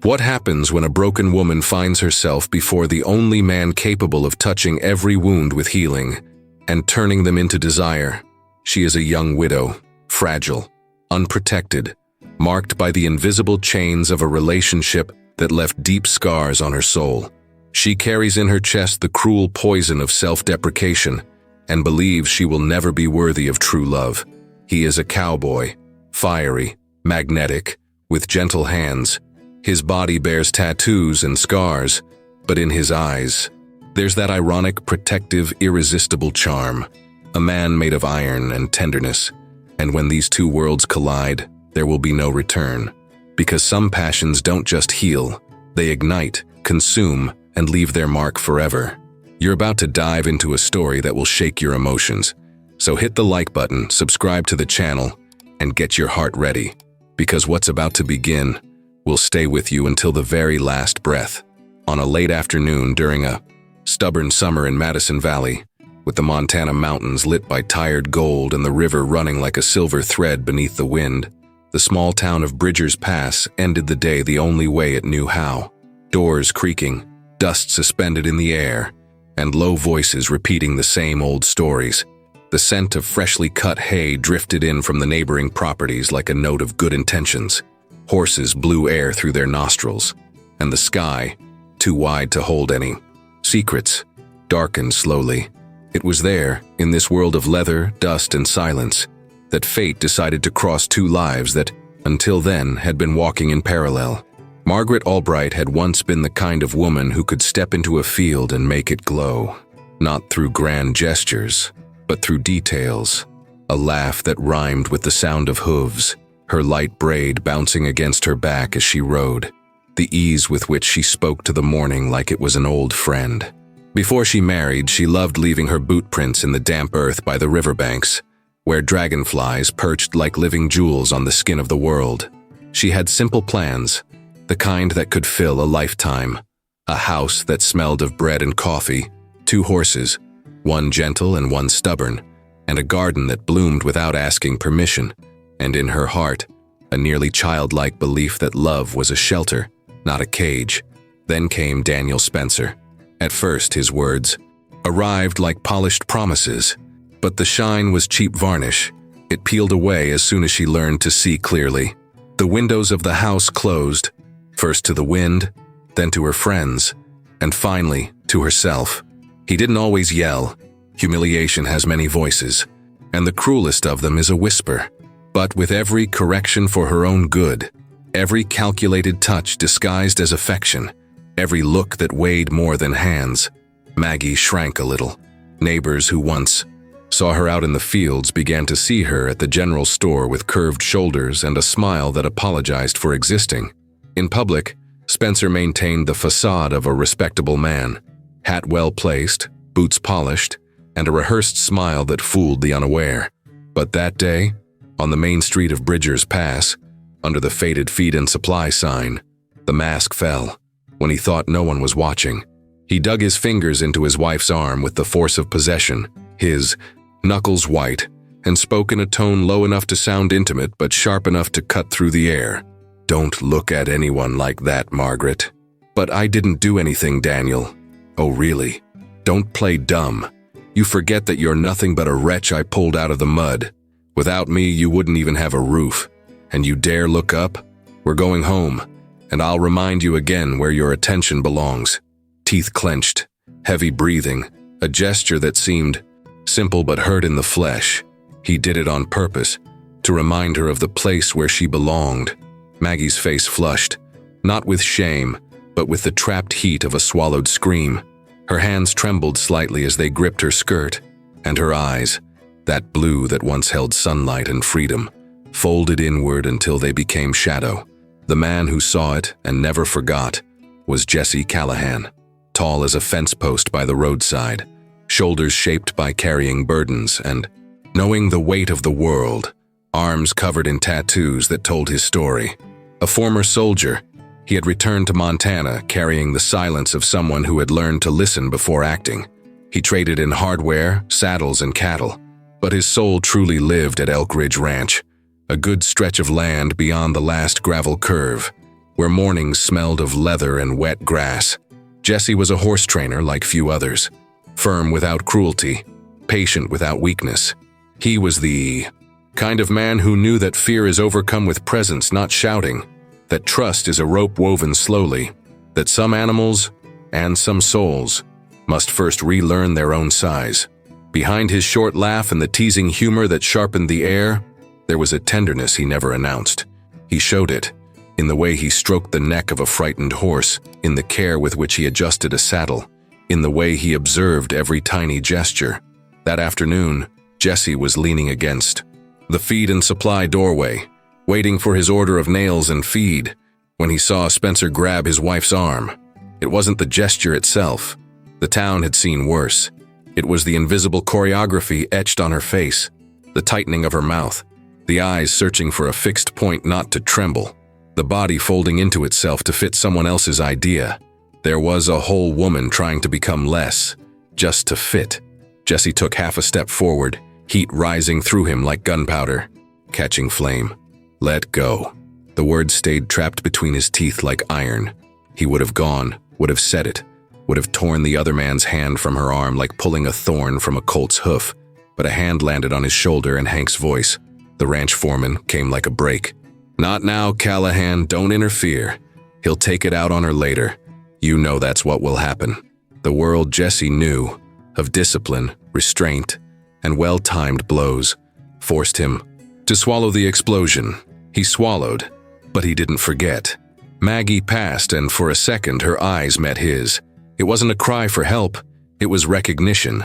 What happens when a broken woman finds herself before the only man capable of touching every wound with healing and turning them into desire? She is a young widow, fragile, unprotected, marked by the invisible chains of a relationship that left deep scars on her soul. She carries in her chest the cruel poison of self-deprecation and believes she will never be worthy of true love. He is a cowboy, fiery, magnetic, with gentle hands. His body bears tattoos and scars, but in his eyes, there's that ironic, protective, irresistible charm. A man made of iron and tenderness. And when these two worlds collide, there will be no return. Because some passions don't just heal, they ignite, consume, and leave their mark forever. You're about to dive into a story that will shake your emotions. So hit the like button, subscribe to the channel, and get your heart ready. Because what's about to begin will stay with you until the very last breath. On a late afternoon during a stubborn summer in Madison Valley, with the Montana mountains lit by tired gold and the river running like a silver thread beneath the wind, the small town of Bridgers Pass ended the day the only way it knew how. Doors creaking, dust suspended in the air, and low voices repeating the same old stories. The scent of freshly cut hay drifted in from the neighboring properties like a note of good intentions. Horses blew air through their nostrils, and the sky, too wide to hold any secrets, darkened slowly. It was there, in this world of leather, dust, and silence, that fate decided to cross two lives that, until then, had been walking in parallel. Margaret Albright had once been the kind of woman who could step into a field and make it glow, not through grand gestures, but through details. A laugh that rhymed with the sound of hooves, her light braid bouncing against her back as she rode, the ease with which she spoke to the morning like it was an old friend. Before she married, she loved leaving her boot prints in the damp earth by the riverbanks, where dragonflies perched like living jewels on the skin of the world. She had simple plans, the kind that could fill a lifetime. A house that smelled of bread and coffee, 2 horses, one gentle and one stubborn, and a garden that bloomed without asking permission, and in her heart, a nearly childlike belief that love was a shelter, not a cage. Then came Daniel Spencer. At first, his words arrived like polished promises, but the shine was cheap varnish. It peeled away as soon as she learned to see clearly. The windows of the house closed, first to the wind, then to her friends, and finally to herself. He didn't always yell. Humiliation has many voices, and the cruelest of them is a whisper. But with every correction for her own good, every calculated touch disguised as affection, every look that weighed more than hands, Maggie shrank a little. Neighbors who once saw her out in the fields began to see her at the general store with curved shoulders and a smile that apologized for existing. In public, Spencer maintained the facade of a respectable man, hat well placed, boots polished, and a rehearsed smile that fooled the unaware. But that day, on the main street of Bridgers Pass, under the faded feed and supply sign, the mask fell. When he thought no one was watching, he dug his fingers into his wife's arm with the force of possession, his knuckles white, and spoke in a tone low enough to sound intimate but sharp enough to cut through the air. "Don't look at anyone like that, Margaret." "But I didn't do anything, Daniel." "Oh, really? Don't play dumb. You forget that you're nothing but a wretch I pulled out of the mud. Without me, you wouldn't even have a roof. And you dare look up? We're going home, and I'll remind you again where your attention belongs." Teeth clenched, heavy breathing, a gesture that seemed simple but hurt in the flesh. He did it on purpose, to remind her of the place where she belonged. Maggie's face flushed, not with shame, but with the trapped heat of a swallowed scream. Her hands trembled slightly as they gripped her skirt, and her eyes, that blue that once held sunlight and freedom, folded inward until they became shadow. The man who saw it and never forgot was Jesse Callahan, tall as a fence post by the roadside, shoulders shaped by carrying burdens and, knowing the weight of the world, arms covered in tattoos that told his story. A former soldier, he had returned to Montana carrying the silence of someone who had learned to listen before acting. He traded in hardware, saddles, and cattle, but his soul truly lived at Elk Ridge Ranch, a good stretch of land beyond the last gravel curve, where mornings smelled of leather and wet grass. Jesse was a horse trainer like few others, firm without cruelty, patient without weakness. He was the kind of man who knew that fear is overcome with presence, not shouting, that trust is a rope woven slowly, that some animals and some souls must first relearn their own size. Behind his short laugh and the teasing humor that sharpened the air, there was a tenderness he never announced. He showed it in the way he stroked the neck of a frightened horse, in the care with which he adjusted a saddle, in the way he observed every tiny gesture. That afternoon, Jesse was leaning against the feed and supply doorway, waiting for his order of nails and feed, when he saw Spencer grab his wife's arm. It wasn't the gesture itself. The town had seen worse. It was the invisible choreography etched on her face, the tightening of her mouth, the eyes searching for a fixed point not to tremble, the body folding into itself to fit someone else's idea. There was a whole woman trying to become less, just to fit. Jesse took half a step forward, heat rising through him like gunpowder, catching flame. Let go. The word stayed trapped between his teeth like iron. He would have gone, would have said it, would have torn the other man's hand from her arm like pulling a thorn from a colt's hoof, but a hand landed on his shoulder and Hank's voice, the ranch foreman, came like a break. Not now, Callahan, don't interfere. He'll take it out on her later. You know that's what will happen. The world Jesse knew, of discipline, restraint, and well-timed blows, forced him to swallow the explosion. He swallowed, but he didn't forget. Maggie passed, and for a second her eyes met his. It wasn't a cry for help, it was recognition.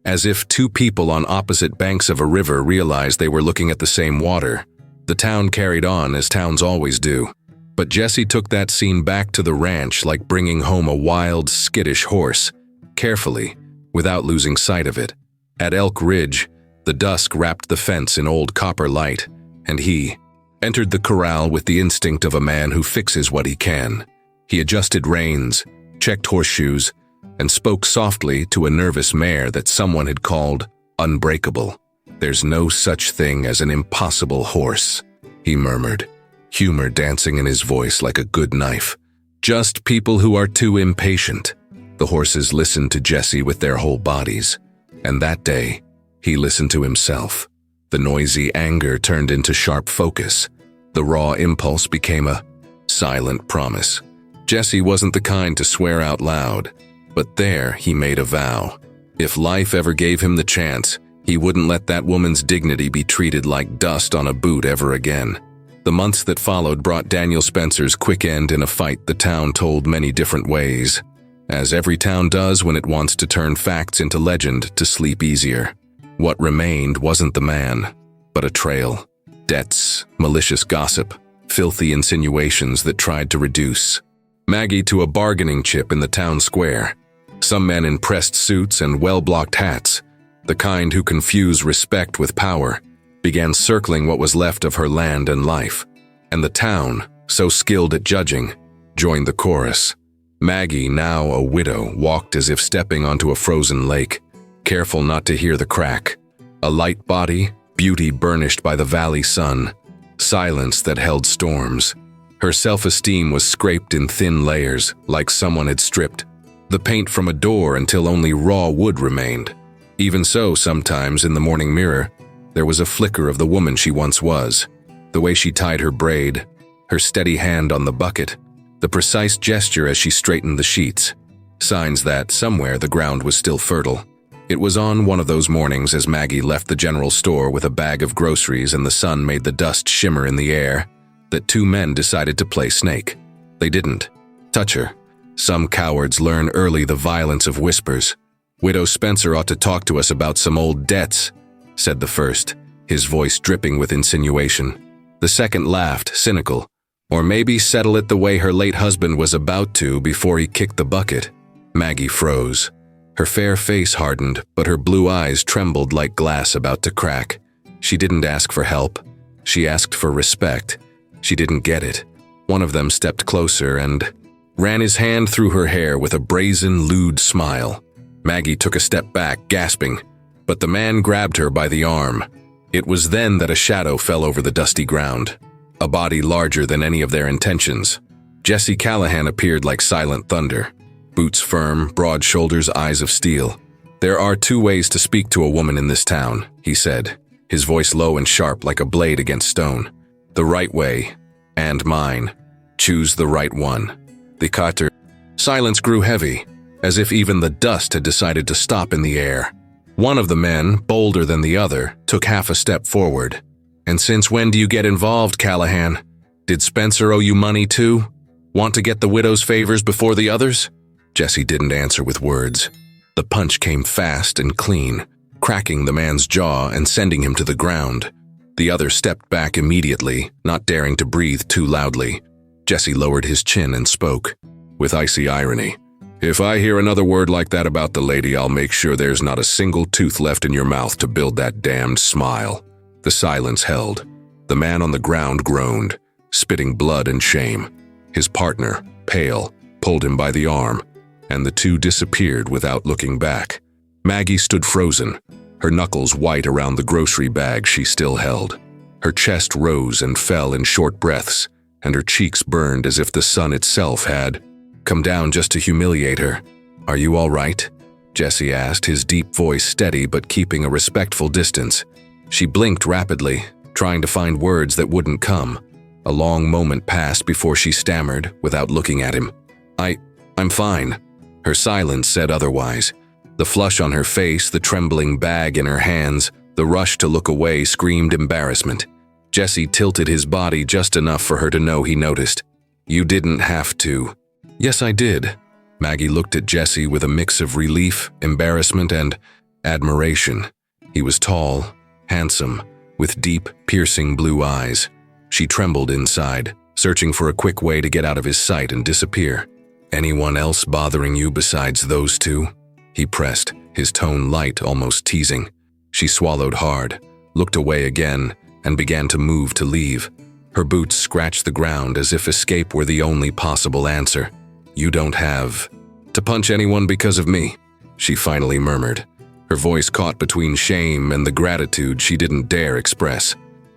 As if two people on opposite banks of a river realized they were looking at the same water. The town carried on, as towns always do. But Jesse took that scene back to the ranch like bringing home a wild, skittish horse, carefully, without losing sight of it. At Elk Ridge, the dusk wrapped the fence in old copper light, and he entered the corral with the instinct of a man who fixes what he can. He adjusted reins, checked horseshoes, and spoke softly to a nervous mare that someone had called unbreakable. "There's no such thing as an impossible horse," he murmured, humor dancing in his voice like a good knife. "Just people who are too impatient." The horses listened to Jesse with their whole bodies, and that day, he listened to himself. The noisy anger turned into sharp focus. The raw impulse became a silent promise. Jesse wasn't the kind to swear out loud, but there he made a vow. If life ever gave him the chance, he wouldn't let that woman's dignity be treated like dust on a boot ever again. The months that followed brought Daniel Spencer's quick end in a fight the town told many different ways, as every town does when it wants to turn facts into legend to sleep easier. What remained wasn't the man, but a trail. Debts, malicious gossip, filthy insinuations that tried to reduce Maggie to a bargaining chip in the town square. Some men in pressed suits and well-blocked hats, the kind who confuse respect with power, began circling what was left of her land and life. And the town, so skilled at judging, joined the chorus. Maggie, now a widow, walked as if stepping onto a frozen lake, careful not to hear the crack. A light body, beauty burnished by the valley sun, silence that held storms. Her self-esteem was scraped in thin layers, like someone had stripped the paint from a door until only raw wood remained. Even so, sometimes in the morning mirror, there was a flicker of the woman she once was. The way she tied her braid, her steady hand on the bucket, the precise gesture as she straightened the sheets. Signs that, somewhere, the ground was still fertile. It was on one of those mornings as Maggie left the general store with a bag of groceries and the sun made the dust shimmer in the air, that two men decided to play snake. They didn't touch her. Some cowards learn early the violence of whispers. "Widow Spencer ought to talk to us about some old debts," said the first, his voice dripping with insinuation. The second laughed, cynical. Or maybe settle it the way her late husband was about to before he kicked the bucket. Maggie froze. Her fair face hardened, but her blue eyes trembled like glass about to crack. She didn't ask for help. She asked for respect. She didn't get it. One of them stepped closer and ran his hand through her hair with a brazen, lewd smile. Maggie took a step back, gasping, but the man grabbed her by the arm. It was then that a shadow fell over the dusty ground, a body larger than any of their intentions. Jesse Callahan appeared like silent thunder. Boots firm, broad shoulders, eyes of steel. "There are two ways to speak to a woman in this town," he said, his voice low and sharp like a blade against stone. "The right way, and mine. Choose the right one." The cutter. Silence grew heavy, as if even the dust had decided to stop in the air. One of the men, bolder than the other, took half a step forward. "And since when do you get involved, Callahan? Did Spencer owe you money too? Want to get the widow's favors before the others?" Jesse didn't answer with words. The punch came fast and clean, cracking the man's jaw and sending him to the ground. The other stepped back immediately, not daring to breathe too loudly. Jesse lowered his chin and spoke, with icy irony. "If I hear another word like that about the lady, I'll make sure there's not a single tooth left in your mouth to build that damned smile." The silence held. The man on the ground groaned, spitting blood and shame. His partner, pale, pulled him by the arm, and the two disappeared without looking back. Maggie stood frozen, her knuckles white around the grocery bag she still held. Her chest rose and fell in short breaths, and her cheeks burned as if the sun itself had come down just to humiliate her. "Are you all right?" Jesse asked, his deep voice steady but keeping a respectful distance. She blinked rapidly, trying to find words that wouldn't come. A long moment passed before she stammered, without looking at him. I'm fine." Her silence said otherwise. The flush on her face, the trembling bag in her hands, the rush to look away screamed embarrassment. Jesse tilted his body just enough for her to know he noticed. "You didn't have to." "Yes, I did." Maggie looked at Jesse with a mix of relief, embarrassment, and admiration. He was tall, handsome, with deep, piercing blue eyes. She trembled inside, searching for a quick way to get out of his sight and disappear. "Anyone else bothering you besides those two?" He pressed, his tone light, almost teasing. She swallowed hard, looked away again, and began to move to leave. Her boots scratched the ground as if escape were the only possible answer. "You don't have to punch anyone because of me," she finally murmured, her voice caught between shame and the gratitude she didn't dare express.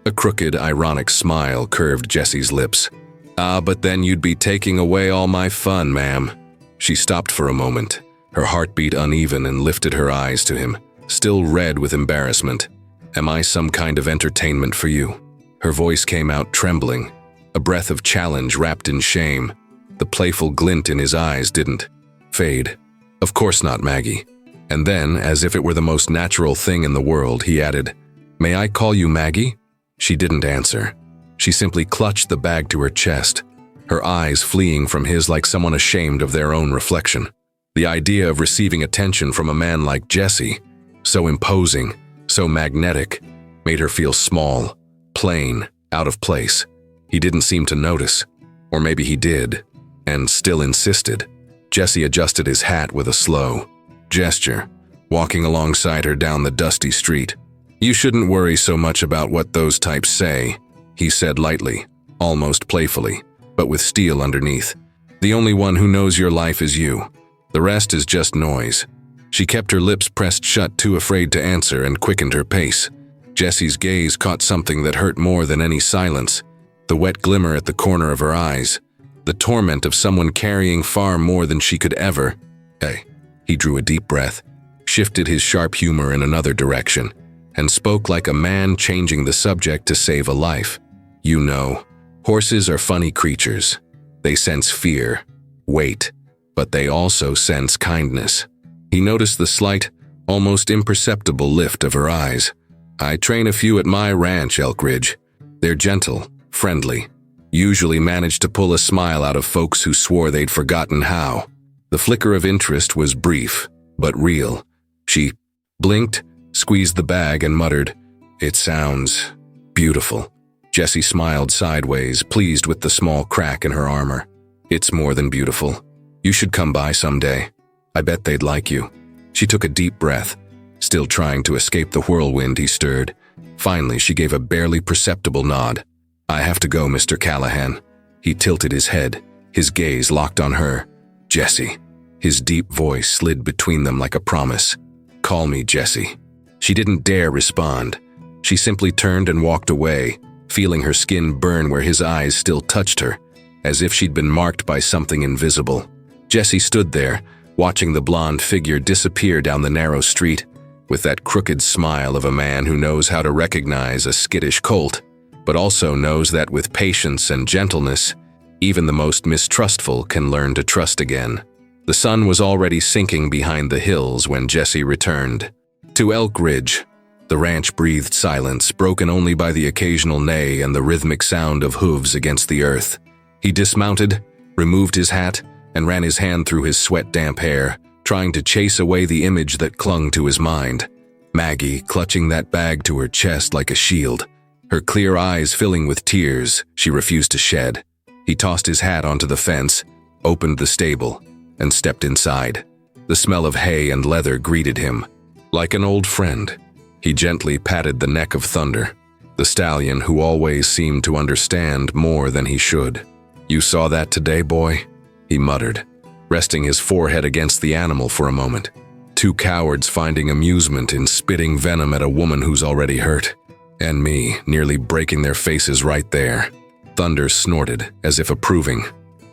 A crooked, ironic smile curved Jesse's lips. "Ah, but then you'd be taking away all my fun, ma'am." She stopped for a moment, her heartbeat uneven, and lifted her eyes to him, still red with embarrassment. "Am I some kind of entertainment for you?" Her voice came out trembling, a breath of challenge wrapped in shame. The playful glint in his eyes didn't fade. "Of course not, Maggie." And then, as if it were the most natural thing in the world, he added, "May I call you Maggie?" She didn't answer. She simply clutched the bag to her chest, her eyes fleeing from his like someone ashamed of their own reflection. The idea of receiving attention from a man like Jesse, so imposing, so magnetic, made her feel small, plain, out of place. He didn't seem to notice, or maybe he did, and still insisted. Jesse adjusted his hat with a slow gesture, walking alongside her down the dusty street. "You shouldn't worry so much about what those types say," he said lightly, almost playfully, but with steel underneath. "The only one who knows your life is you. The rest is just noise." She kept her lips pressed shut, too afraid to answer, and quickened her pace. Jesse's gaze caught something that hurt more than any silence, the wet glimmer at the corner of her eyes, the torment of someone carrying far more than she could ever. "Hey." He drew a deep breath, shifted his sharp humor in another direction, and spoke like a man changing the subject to save a life. "You know, horses are funny creatures. They sense fear, weight, but they also sense kindness." He noticed the slight, almost imperceptible lift of her eyes. "I train a few at my ranch, Elk Ridge. They're gentle, friendly, usually manage to pull a smile out of folks who swore they'd forgotten how." The flicker of interest was brief, but real. She blinked, squeezed the bag, and muttered, "It sounds beautiful." Jesse smiled sideways, pleased with the small crack in her armor. "It's more than beautiful. You should come by someday. I bet they'd like you." She took a deep breath, still trying to escape the whirlwind he stirred. Finally, she gave a barely perceptible nod. "I have to go, Mr. Callahan." He tilted his head, his gaze locked on her. "Jesse." His deep voice slid between them like a promise. "Call me Jesse." She didn't dare respond. She simply turned and walked away, feeling her skin burn where his eyes still touched her. as if she'd been marked by something invisible. Jesse stood there, watching the blonde figure disappear down the narrow street, with that crooked smile of a man who knows how to recognize a skittish colt, but also knows that with patience and gentleness, even the most mistrustful can learn to trust again. The sun was already sinking behind the hills when Jesse returned. To Elk Ridge, the ranch breathed silence, broken only by the occasional neigh and the rhythmic sound of hooves against the earth. He dismounted, removed his hat, and ran his hand through his sweat-damp hair, trying to chase away the image that clung to his mind. Maggie, clutching that bag to her chest like a shield, her clear eyes filling with tears she refused to shed. He tossed his hat onto the fence, opened the stable, and stepped inside. The smell of hay and leather greeted him. Like an old friend, he gently patted the neck of Thunder, the stallion who always seemed to understand more than he should. "You saw that today, boy?" he muttered, resting his forehead against the animal for a moment. Two cowards finding amusement in spitting venom at a woman who's already hurt, and me nearly breaking their faces right there. Thunder snorted, as if approving.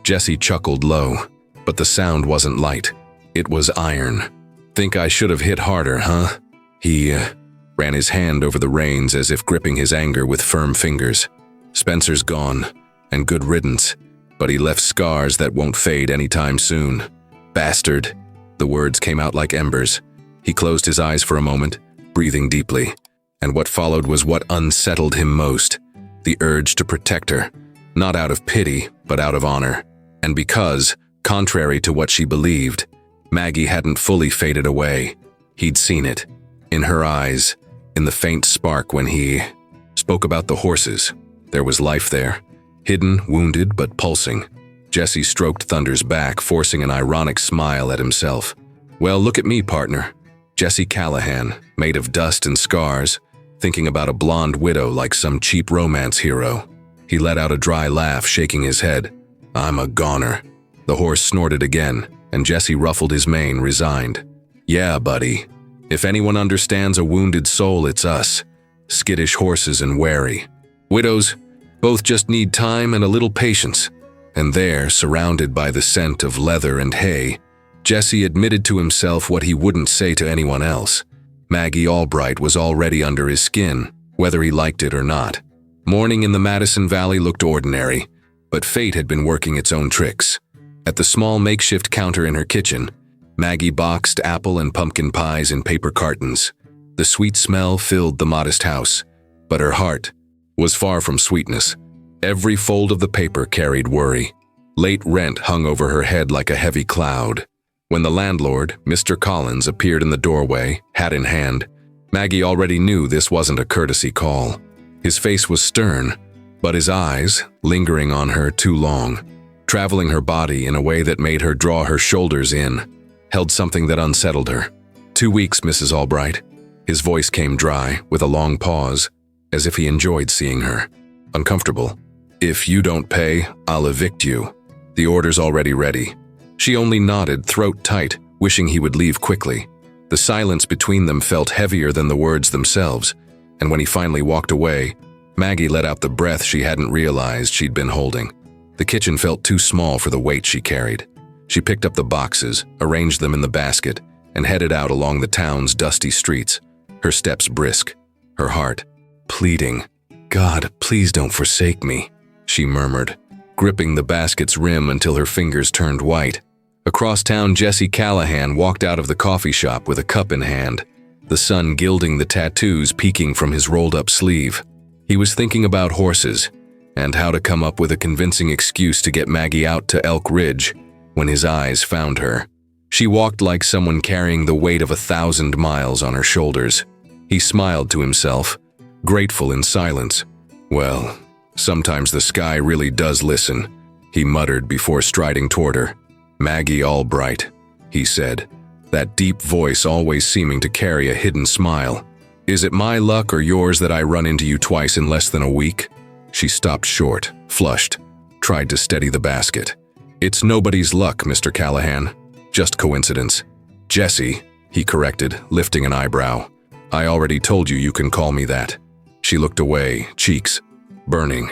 Jesse chuckled low, but the sound wasn't light. It was iron. "Think I should have hit harder, huh?" He ran his hand over the reins as if gripping his anger with firm fingers. "Spencer's gone, and good riddance, but he left scars that won't fade anytime soon. Bastard." The words came out like embers. He closed his eyes for a moment, breathing deeply, and what followed was what unsettled him most. The urge to protect her, not out of pity, but out of honor. And because, contrary to what she believed, Maggie hadn't fully faded away. He'd seen it, in her eyes, in the faint spark when he spoke about the horses. There was life there, hidden, wounded, but pulsing. Jesse stroked Thunder's back, forcing an ironic smile at himself. "Well, look at me, partner. Jesse Callahan, made of dust and scars, thinking about a blonde widow like some cheap romance hero." He let out a dry laugh, shaking his head. "I'm a goner." The horse snorted again, and Jesse ruffled his mane, resigned. "Yeah, buddy. If anyone understands a wounded soul, it's us. Skittish horses and wary. Widows both just need time and a little patience." And there, surrounded by the scent of leather and hay, Jesse admitted to himself what he wouldn't say to anyone else. Maggie Albright was already under his skin, whether he liked it or not. Morning in the Madison Valley looked ordinary, but fate had been working its own tricks. At the small makeshift counter in her kitchen, Maggie boxed apple and pumpkin pies in paper cartons. The sweet smell filled the modest house, but her heart was far from sweetness. Every fold of the paper carried worry. Late rent hung over her head like a heavy cloud. When the landlord, Mr. Collins, appeared in the doorway, hat in hand, Maggie already knew this wasn't a courtesy call. His face was stern, but his eyes, lingering on her too long, traveling her body in a way that made her draw her shoulders in, held something that unsettled her. 2 weeks, Mrs. Albright." His voice came dry, with a long pause, as if he enjoyed seeing her. Uncomfortable. "If you don't pay, I'll evict you. The order's already ready." She only nodded, throat tight, wishing he would leave quickly. The silence between them felt heavier than the words themselves, and when he finally walked away, Maggie let out the breath she hadn't realized she'd been holding. The kitchen felt too small for the weight she carried. She picked up the boxes, arranged them in the basket, and headed out along the town's dusty streets, her steps brisk, her heart pleading. "God, please don't forsake me," she murmured, gripping the basket's rim until her fingers turned white. Across town, Jesse Callahan walked out of the coffee shop with a cup in hand, the sun gilding the tattoos peeking from his rolled-up sleeve. He was thinking about horses, and how to come up with a convincing excuse to get Maggie out to Elk Ridge when his eyes found her. She walked like someone carrying the weight of 1,000 miles on her shoulders. He smiled to himself, grateful in silence. "Well, sometimes the sky really does listen," he muttered before striding toward her. "Maggie Albright," he said, that deep voice always seeming to carry a hidden smile. "Is it my luck or yours that I run into you twice in less than a week?" She stopped short, flushed, tried to steady the basket. "It's nobody's luck, Mr. Callahan. Just coincidence." "Jesse," he corrected, lifting an eyebrow. "I already told you you can call me that." She looked away, cheeks burning.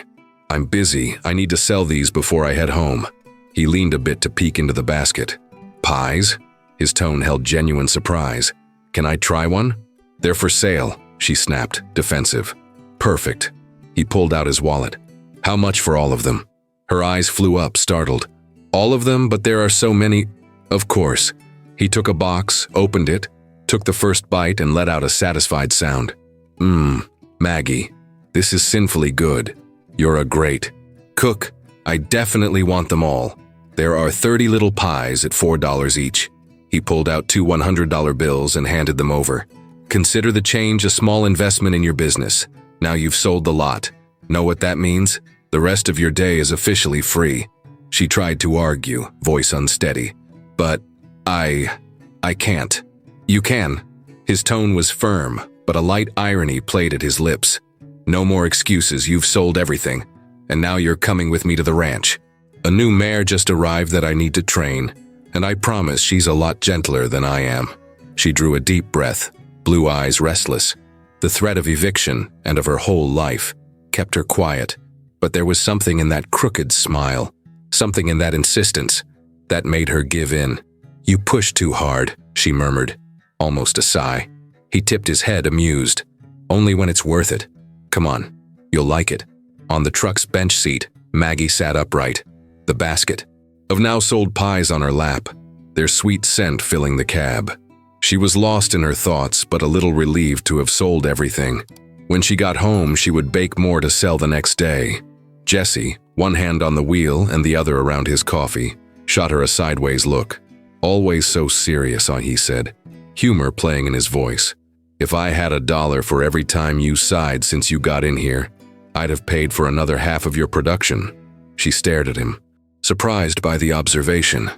I'm busy. I need to sell these before I head home. He leaned a bit to peek into the basket. Pies? His tone held genuine surprise. Can I try one? They're for sale, she snapped, defensive. Perfect. He pulled out his wallet. How much for all of them? Her eyes flew up, startled. All of them, but there are so many. Of course. He took a box, opened it, took the first bite and let out a satisfied sound. Maggie, this is sinfully good. You're a great cook. I definitely want them all. There are 30 little pies at $4 each. He pulled out 2 $100 bills and handed them over. Consider the change a small investment in your business. Now you've sold the lot. Know what that means? The rest of your day is officially free. She tried to argue, voice unsteady. But I can't. You can. His tone was firm, but a light irony played at his lips. No more excuses, you've sold everything. And now you're coming with me to the ranch. A new mare just arrived that I need to train, and I promise she's a lot gentler than I am. She drew a deep breath, blue eyes restless. The threat of eviction and of her whole life kept her quiet, but there was something in that crooked smile, something in that insistence, that made her give in. You push too hard, she murmured, almost a sigh. He tipped his head, amused. Only when it's worth it. Come on, you'll like it. On the truck's bench seat, Maggie sat upright, the basket of now sold pies on her lap, their sweet scent filling the cab. She was lost in her thoughts, but a little relieved to have sold everything. When she got home, she would bake more to sell the next day. Jesse, one hand on the wheel and the other around his coffee, shot her a sideways look. Always so serious, he said, humor playing in his voice. If I had $1 for every time you sighed since you got in here, I'd have paid for another half of your production. She stared at him, surprised by the observation.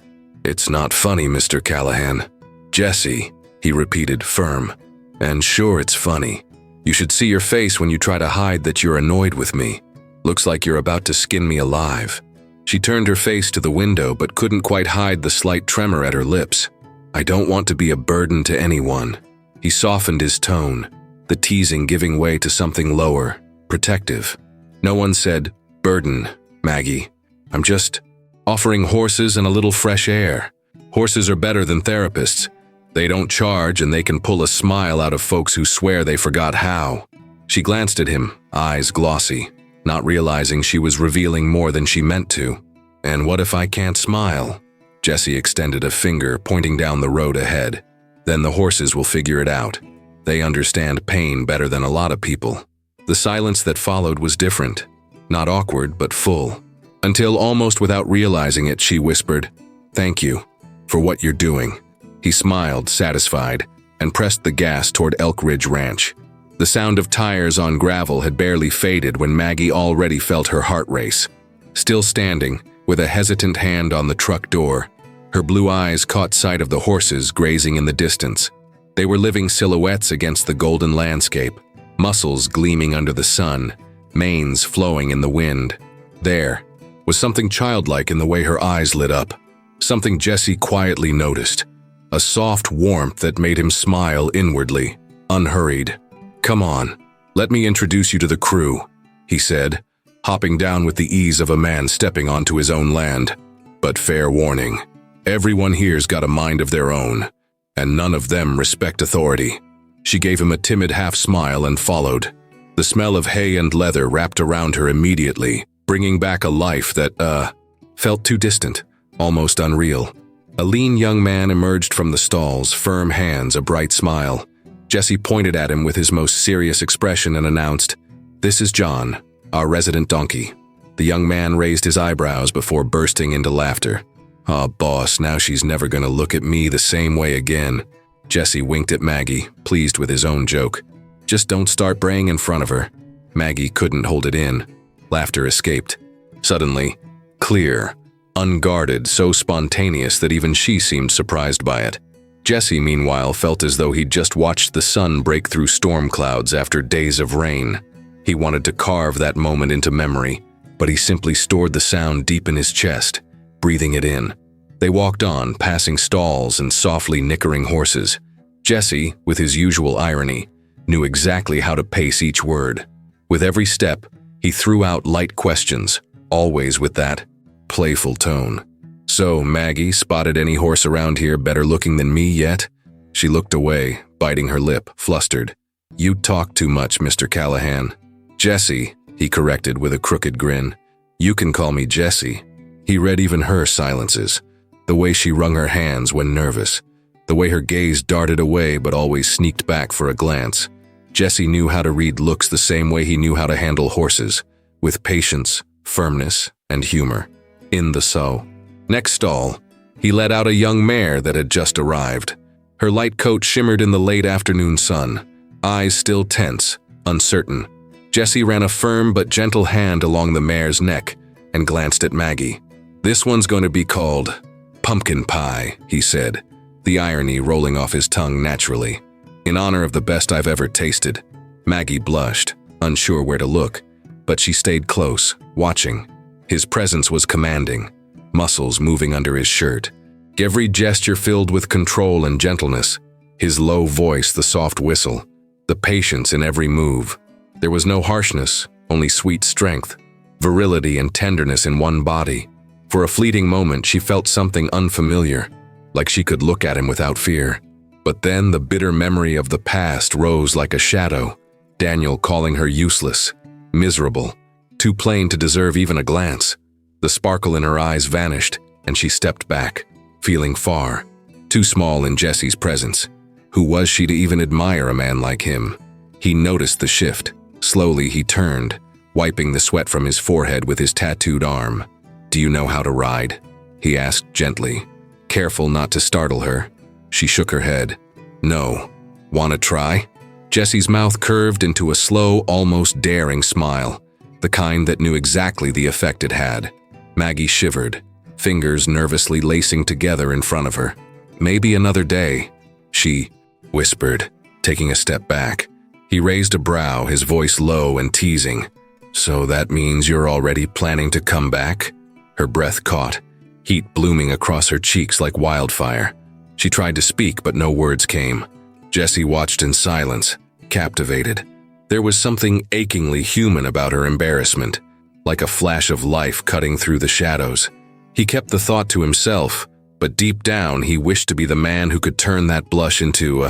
It's not funny, Mr. Callahan. Jesse, he repeated, firm. And sure it's funny. You should see your face when you try to hide that you're annoyed with me. Looks like you're about to skin me alive. She turned her face to the window but couldn't quite hide the slight tremor at her lips. I don't want to be a burden to anyone. He softened his tone, the teasing giving way to something lower, protective. No one said, burden, Maggie. I'm just offering horses and a little fresh air. Horses are better than therapists. They don't charge and they can pull a smile out of folks who swear they forgot how. She glanced at him, eyes glossy, not realizing she was revealing more than she meant to. And what if I can't smile? Jesse extended a finger, pointing down the road ahead. Then the horses will figure it out. They understand pain better than a lot of people. The silence that followed was different. Not awkward, but full. Until almost without realizing it, she whispered, "Thank you for what you're doing." He smiled, satisfied, and pressed the gas toward Elk Ridge Ranch. The sound of tires on gravel had barely faded when Maggie already felt her heart race. Still standing, with a hesitant hand on the truck door, her blue eyes caught sight of the horses grazing in the distance. They were living silhouettes against the golden landscape, muscles gleaming under the sun, manes flowing in the wind. There was something childlike in the way her eyes lit up, something Jesse quietly noticed, a soft warmth that made him smile inwardly, unhurried. "Come on, let me introduce you to the crew," he said, hopping down with the ease of a man stepping onto his own land. "But fair warning, everyone here's got a mind of their own, and none of them respect authority." She gave him a timid half-smile and followed. The smell of hay and leather wrapped around her immediately, bringing back a life that, felt too distant, almost unreal. A lean young man emerged from the stalls, firm hands, a bright smile. Jesse pointed at him with his most serious expression and announced, "This is John, our resident donkey." The young man raised his eyebrows before bursting into laughter. "Aw, boss, now she's never gonna look at me the same way again." Jesse winked at Maggie, pleased with his own joke. "Just don't start braying in front of her." Maggie couldn't hold it in. Laughter escaped. Suddenly, clear, unguarded, so spontaneous that even she seemed surprised by it. Jesse, meanwhile, felt as though he'd just watched the sun break through storm clouds after days of rain. He wanted to carve that moment into memory, but he simply stored the sound deep in his chest, breathing it in. They walked on, passing stalls and softly nickering horses. Jesse, with his usual irony, knew exactly how to pace each word. With every step, He threw out light questions, always with that playful tone. "So, Maggie, spotted any horse around here better looking than me yet?" She looked away, biting her lip, flustered. "You talk too much, Mr. Callahan." "Jesse," he corrected with a crooked grin. "You can call me Jesse." He read even her silences, the way she wrung her hands when nervous, the way her gaze darted away but always sneaked back for a glance. Jesse knew how to read looks the same way he knew how to handle horses, with patience, firmness, and humor. In the sow. Next stall, he led out a young mare that had just arrived. Her light coat shimmered in the late afternoon sun, eyes still tense, uncertain. Jesse ran a firm but gentle hand along the mare's neck and glanced at Maggie. "This one's going to be called Pumpkin Pie," he said, the irony rolling off his tongue naturally. "In honor of the best I've ever tasted." Maggie blushed, unsure where to look, but she stayed close, watching. His presence was commanding, muscles moving under his shirt. Every gesture filled with control and gentleness, his low voice the soft whistle, the patience in every move. There was no harshness, only sweet strength, virility and tenderness in one body. For a fleeting moment she felt something unfamiliar, like she could look at him without fear. But then the bitter memory of the past rose like a shadow, Daniel calling her useless, miserable, too plain to deserve even a glance. The sparkle in her eyes vanished, and she stepped back, feeling far, too small in Jesse's presence. Who was she to even admire a man like him? He noticed the shift. Slowly he turned, wiping the sweat from his forehead with his tattooed arm. "Do you know how to ride?" he asked gently, careful not to startle her. She shook her head. "No. Wanna try?" Jesse's mouth curved into a slow, almost daring smile, the kind that knew exactly the effect it had. Maggie shivered, fingers nervously lacing together in front of her. "Maybe another day," she whispered, taking a step back. He raised a brow, his voice low and teasing. "So that means you're already planning to come back?" Her breath caught, heat blooming across her cheeks like wildfire. She tried to speak, but no words came. Jesse watched in silence, captivated. There was something achingly human about her embarrassment, like a flash of life cutting through the shadows. He kept the thought to himself, but deep down he wished to be the man who could turn that blush into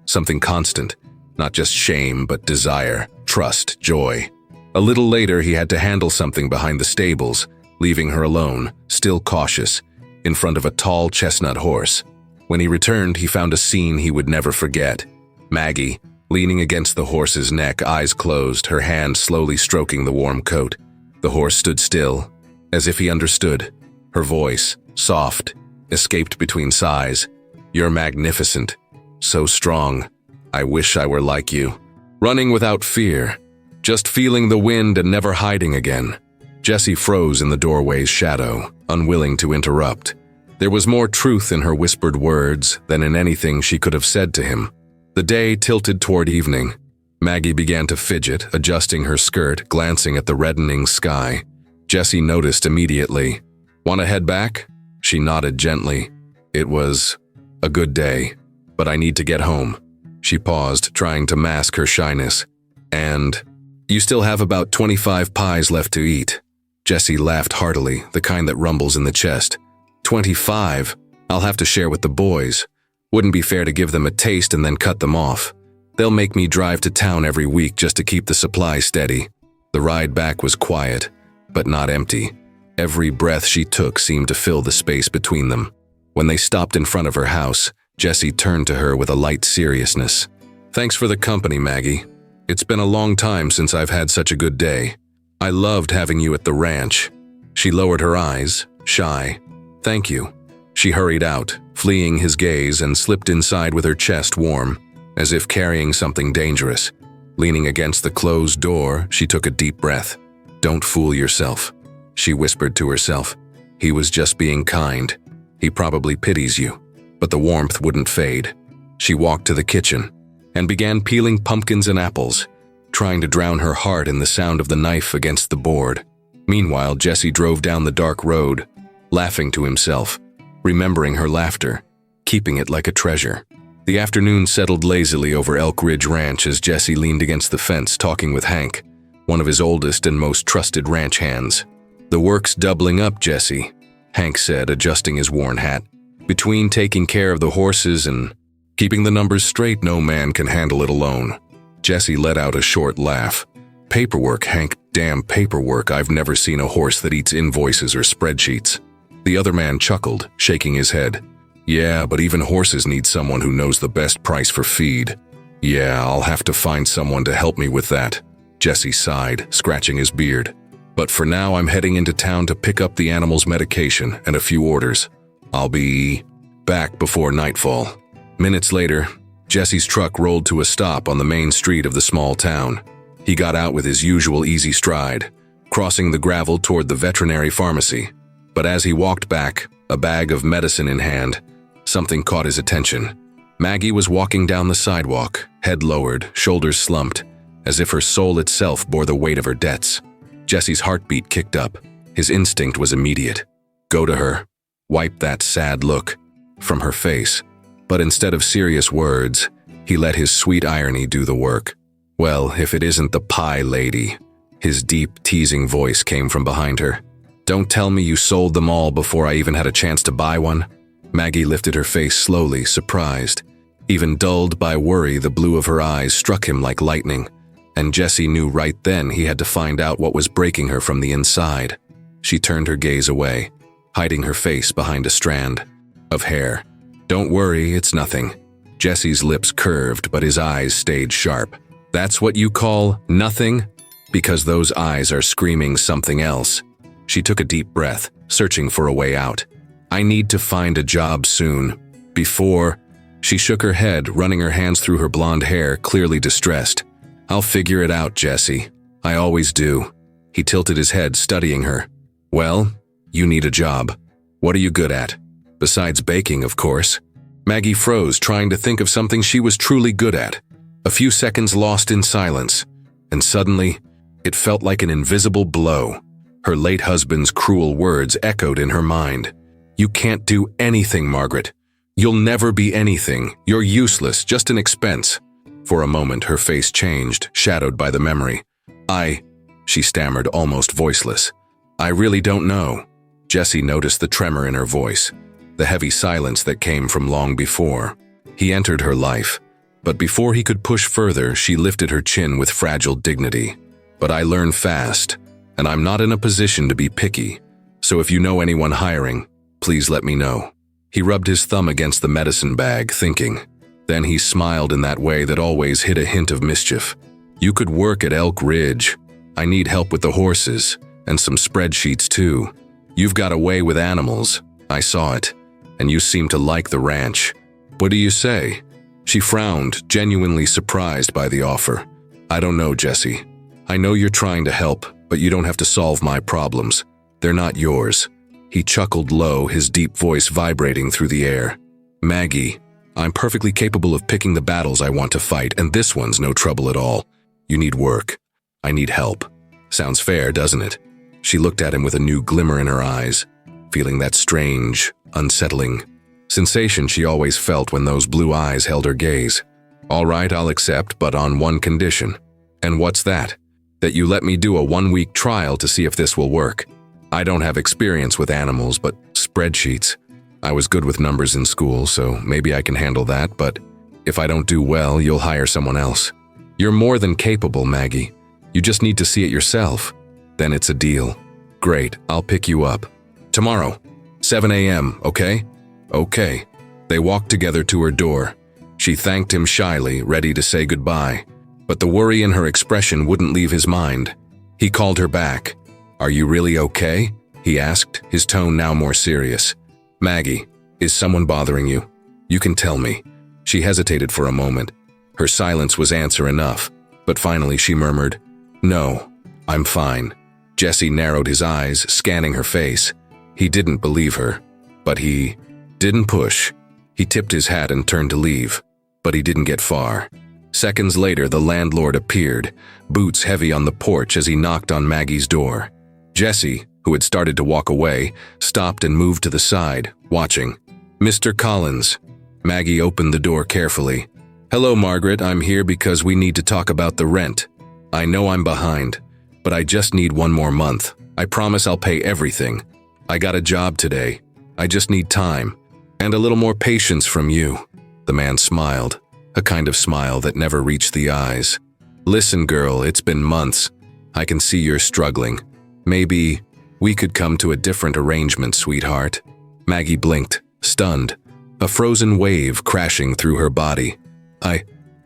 something constant, not just shame but desire, trust, joy. A little later he had to handle something behind the stables, leaving her alone, still cautious, in front of a tall chestnut horse. When he returned, he found a scene he would never forget. Maggie, leaning against the horse's neck, eyes closed, her hand slowly stroking the warm coat. The horse stood still, as if he understood. Her voice, soft, escaped between sighs. "You're magnificent. So strong. I wish I were like you." Running without fear, just feeling the wind and never hiding again. Jesse froze in the doorway's shadow, unwilling to interrupt. There was more truth in her whispered words than in anything she could have said to him. The day tilted toward evening. Maggie began to fidget, adjusting her skirt, glancing at the reddening sky. Jesse noticed immediately. "Want to head back?" She nodded gently. "It was a good day, but I need to get home." She paused, trying to mask her shyness. "And you still have about 25 pies left to eat." Jesse laughed heartily, the kind that rumbles in the chest. 25? I'll have to share with the boys. Wouldn't be fair to give them a taste and then cut them off. They'll make me drive to town every week just to keep the supply steady." The ride back was quiet, but not empty. Every breath she took seemed to fill the space between them. When they stopped in front of her house, Jesse turned to her with a light seriousness. "Thanks for the company, Maggie. It's been a long time since I've had such a good day. I loved having you at the ranch." She lowered her eyes, shy. "Thank you." She hurried out, fleeing his gaze, and slipped inside with her chest warm, as if carrying something dangerous. Leaning against the closed door, she took a deep breath. "Don't fool yourself," she whispered to herself. "He was just being kind. He probably pities you." But the warmth wouldn't fade. She walked to the kitchen and began peeling pumpkins and apples, trying to drown her heart in the sound of the knife against the board. Meanwhile, Jesse drove down the dark road, laughing to himself, remembering her laughter, keeping it like a treasure. The afternoon settled lazily over Elk Ridge Ranch as Jesse leaned against the fence talking with Hank. one of his oldest and most trusted ranch hands. "The work's doubling up, Jesse," Hank said, adjusting his worn hat. "Between taking care of the horses and keeping the numbers straight, no man can handle it alone." Jesse let out a short laugh. "Paperwork, Hank, damn paperwork. I've never seen a horse that eats invoices or spreadsheets." The other man chuckled, shaking his head. "Yeah, but even horses need someone who knows the best price for feed." "Yeah, I'll have to find someone to help me with that," Jesse sighed, scratching his beard. "But for now, I'm heading into town to pick up the animal's medication and a few orders. I'll be back before nightfall." Minutes later, Jesse's truck rolled to a stop on the main street of the small town. He got out with his usual easy stride, crossing the gravel toward the veterinary pharmacy. But as he walked back, a bag of medicine in hand, something caught his attention. Maggie was walking down the sidewalk, head lowered, shoulders slumped, as if her soul itself bore the weight of her debts. Jesse's heartbeat kicked up. His instinct was immediate. Go to her, wipe that sad look from her face. But instead of serious words, he let his sweet irony do the work. "Well, if it isn't the pie lady." His deep, teasing voice came from behind her. "Don't tell me you sold them all before I even had a chance to buy one." Maggie lifted her face slowly, surprised. Even dulled by worry, the blue of her eyes struck him like lightning. And Jesse knew right then he had to find out what was breaking her from the inside. She turned her gaze away, hiding her face behind a strand of hair. "Don't worry, it's nothing." Jesse's lips curved, but his eyes stayed sharp. "That's what you call nothing?" Because those eyes are screaming something else. She took a deep breath, searching for a way out. "I need to find a job soon. Before..." She shook her head, running her hands through her blonde hair, clearly distressed. "I'll figure it out, Jesse. I always do." He tilted his head, studying her. "Well, you need a job. What are you good at? Besides baking, of course." Maggie froze, trying to think of something she was truly good at. A few seconds lost in silence, and suddenly, it felt like an invisible blow. Her late husband's cruel words echoed in her mind. "You can't do anything, Margaret. You'll never be anything. You're useless, just an expense." For a moment, her face changed, shadowed by the memory. She stammered, almost voiceless. "I really don't know." Jesse noticed the tremor in her voice, the heavy silence that came from long before. He entered her life, but before he could push further, she lifted her chin with fragile dignity. "But I learn fast, and I'm not in a position to be picky. So if you know anyone hiring, please let me know." He rubbed his thumb against the medicine bag, thinking. Then he smiled in that way that always hid a hint of mischief. "You could work at Elk Ridge. I need help with the horses, and some spreadsheets too. You've got a way with animals. I saw it. And you seem to like the ranch. What do you say?" She frowned, genuinely surprised by the offer. "I don't know, Jesse. I know you're trying to help, but you don't have to solve my problems. They're not yours." He chuckled low, his deep voice vibrating through the air. "Maggie, I'm perfectly capable of picking the battles I want to fight, and this one's no trouble at all. You need work. I need help. Sounds fair, doesn't it?" She looked at him with a new glimmer in her eyes, feeling that strange, unsettling sensation she always felt when those blue eyes held her gaze. "All right, I'll accept, but on one condition." "And what's that?" "That you let me do a 1-week trial to see if this will work. I don't have experience with animals, but spreadsheets. I was good with numbers in school, so maybe I can handle that, but if I don't do well, you'll hire someone else." "You're more than capable, Maggie. You just need to see it yourself. Then it's a deal." "Great, I'll pick you up. Tomorrow, 7 a.m., okay?" "Okay." They walked together to her door. She thanked him shyly, ready to say goodbye, but the worry in her expression wouldn't leave his mind. He called her back. "Are you really okay?" he asked, his tone now more serious. "Maggie, is someone bothering you? You can tell me." She hesitated for a moment. Her silence was answer enough, but finally she murmured, "No, I'm fine." Jesse narrowed his eyes, scanning her face. He didn't believe her, but he didn't push. He tipped his hat and turned to leave, but he didn't get far. Seconds later, the landlord appeared, boots heavy on the porch as he knocked on Maggie's door. Jesse, who had started to walk away, stopped and moved to the side, watching. "Mr. Collins." Maggie opened the door carefully. "Hello, Margaret. I'm here because we need to talk about the rent. I know I'm behind. but I just need one more month. I promise I'll pay everything. I got a job today. I just need time. And a little more patience from you." The man smiled, a kind of smile that never reached the eyes. "Listen, girl, it's been months. I can see you're struggling. Maybe we could come to a different arrangement, sweetheart." Maggie blinked, stunned, a frozen wave crashing through her body.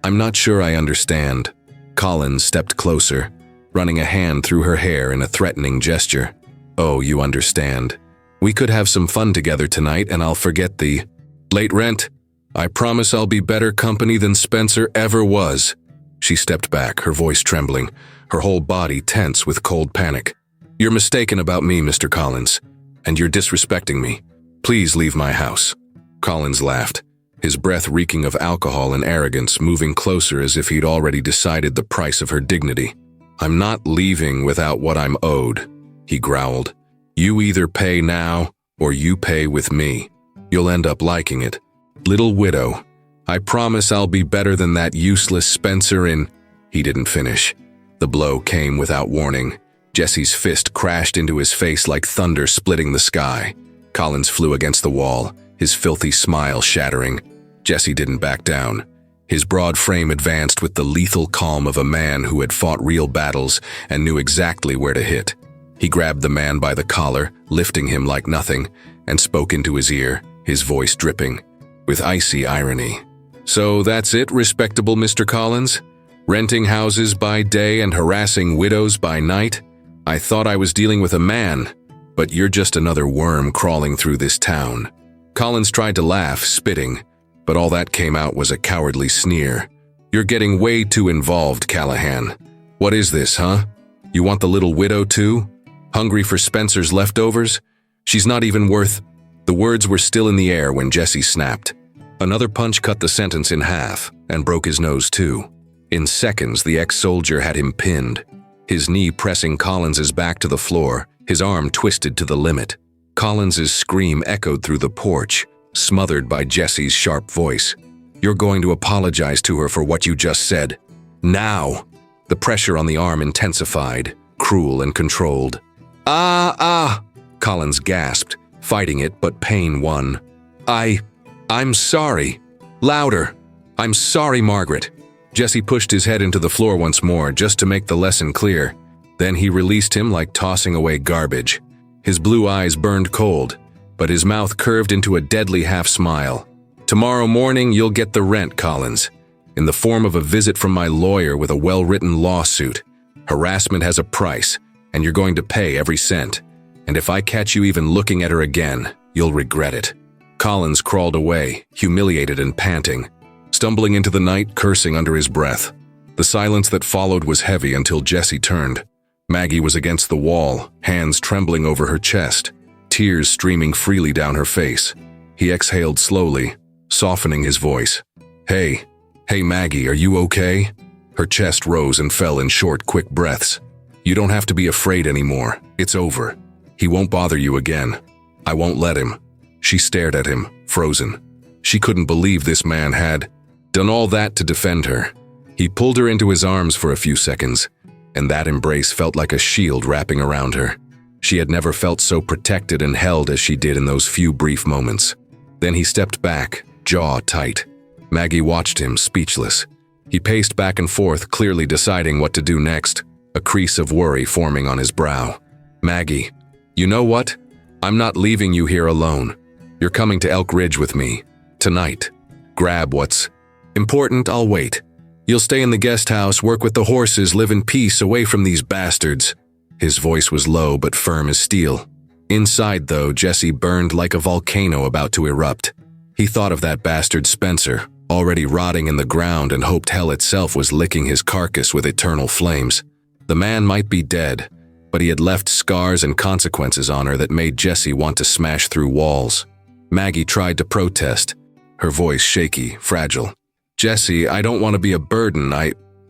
I'm not sure I understand." Collins stepped closer, running a hand through her hair in a threatening gesture. "Oh, you understand. We could have some fun together tonight and I'll forget the late rent. I promise I'll be better company than Spencer ever was." She stepped back, her voice trembling, her whole body tense with cold panic. "You're mistaken about me, Mr. Collins, and you're disrespecting me. Please leave my house." Collins laughed, his breath reeking of alcohol and arrogance, moving closer as if he'd already decided the price of her dignity. "I'm not leaving without what I'm owed," he growled. "You either pay now or you pay with me. You'll end up liking it. Little widow, I promise I'll be better than that useless Spencer in—" He didn't finish. The blow came without warning. Jesse's fist crashed into his face like thunder splitting the sky. Collins flew against the wall, his filthy smile shattering. Jesse didn't back down. His broad frame advanced with the lethal calm of a man who had fought real battles and knew exactly where to hit. He grabbed the man by the collar, lifting him like nothing, and spoke into his ear, his voice dripping with icy irony. "So that's it, respectable Mr. Collins? Renting houses by day and harassing widows by night? I thought I was dealing with a man, but you're just another worm crawling through this town." Collins tried to laugh, spitting, but all that came out was a cowardly sneer. "You're getting way too involved, Callahan. What is this, huh? You want the little widow too? Hungry for Spencer's leftovers? She's not even worth—" The words were still in the air when Jesse snapped. Another punch cut the sentence in half and broke his nose too. In seconds, the ex-soldier had him pinned, his knee pressing Collins's back to the floor, his arm twisted to the limit. Collins's scream echoed through the porch, smothered by Jesse's sharp voice. "You're going to apologize to her for what you just said. Now!" The pressure on the arm intensified, cruel and controlled. Ah! Collins gasped, fighting it, but pain won. I'm sorry. Louder. I'm sorry, Margaret." Jesse pushed his head into the floor once more, just to make the lesson clear. Then he released him like tossing away garbage. His blue eyes burned cold, but his mouth curved into a deadly half-smile. "Tomorrow morning you'll get the rent, Collins, in the form of a visit from my lawyer with a well-written lawsuit. Harassment has a price, and you're going to pay every cent. And if I catch you even looking at her again, you'll regret it." Collins crawled away, humiliated and panting, stumbling into the night, cursing under his breath. The silence that followed was heavy until Jesse turned. Maggie was against the wall, hands trembling over her chest, tears streaming freely down her face. He exhaled slowly, softening his voice. Hey, Maggie, are you okay?" Her chest rose and fell in short, quick breaths. "You don't have to be afraid anymore. It's over. He won't bother you again. I won't let him." She stared at him, frozen. She couldn't believe this man had done all that to defend her. He pulled her into his arms for a few seconds, and that embrace felt like a shield wrapping around her. She had never felt so protected and held as she did in those few brief moments. Then he stepped back, jaw tight. Maggie watched him, speechless. He paced back and forth, clearly deciding what to do next, a crease of worry forming on his brow. "Maggie, you know what? I'm not leaving you here alone. You're coming to Elk Ridge with me. Tonight. Grab what's important, I'll wait. You'll stay in the guest house, work with the horses, live in peace away from these bastards." His voice was low but firm as steel. Inside, though, Jesse burned like a volcano about to erupt. He thought of that bastard Spencer, already rotting in the ground, and hoped hell itself was licking his carcass with eternal flames. The man might be dead, but he had left scars and consequences on her that made Jesse want to smash through walls. Maggie tried to protest, her voice shaky, fragile. "Jesse, I don't want to be a burden,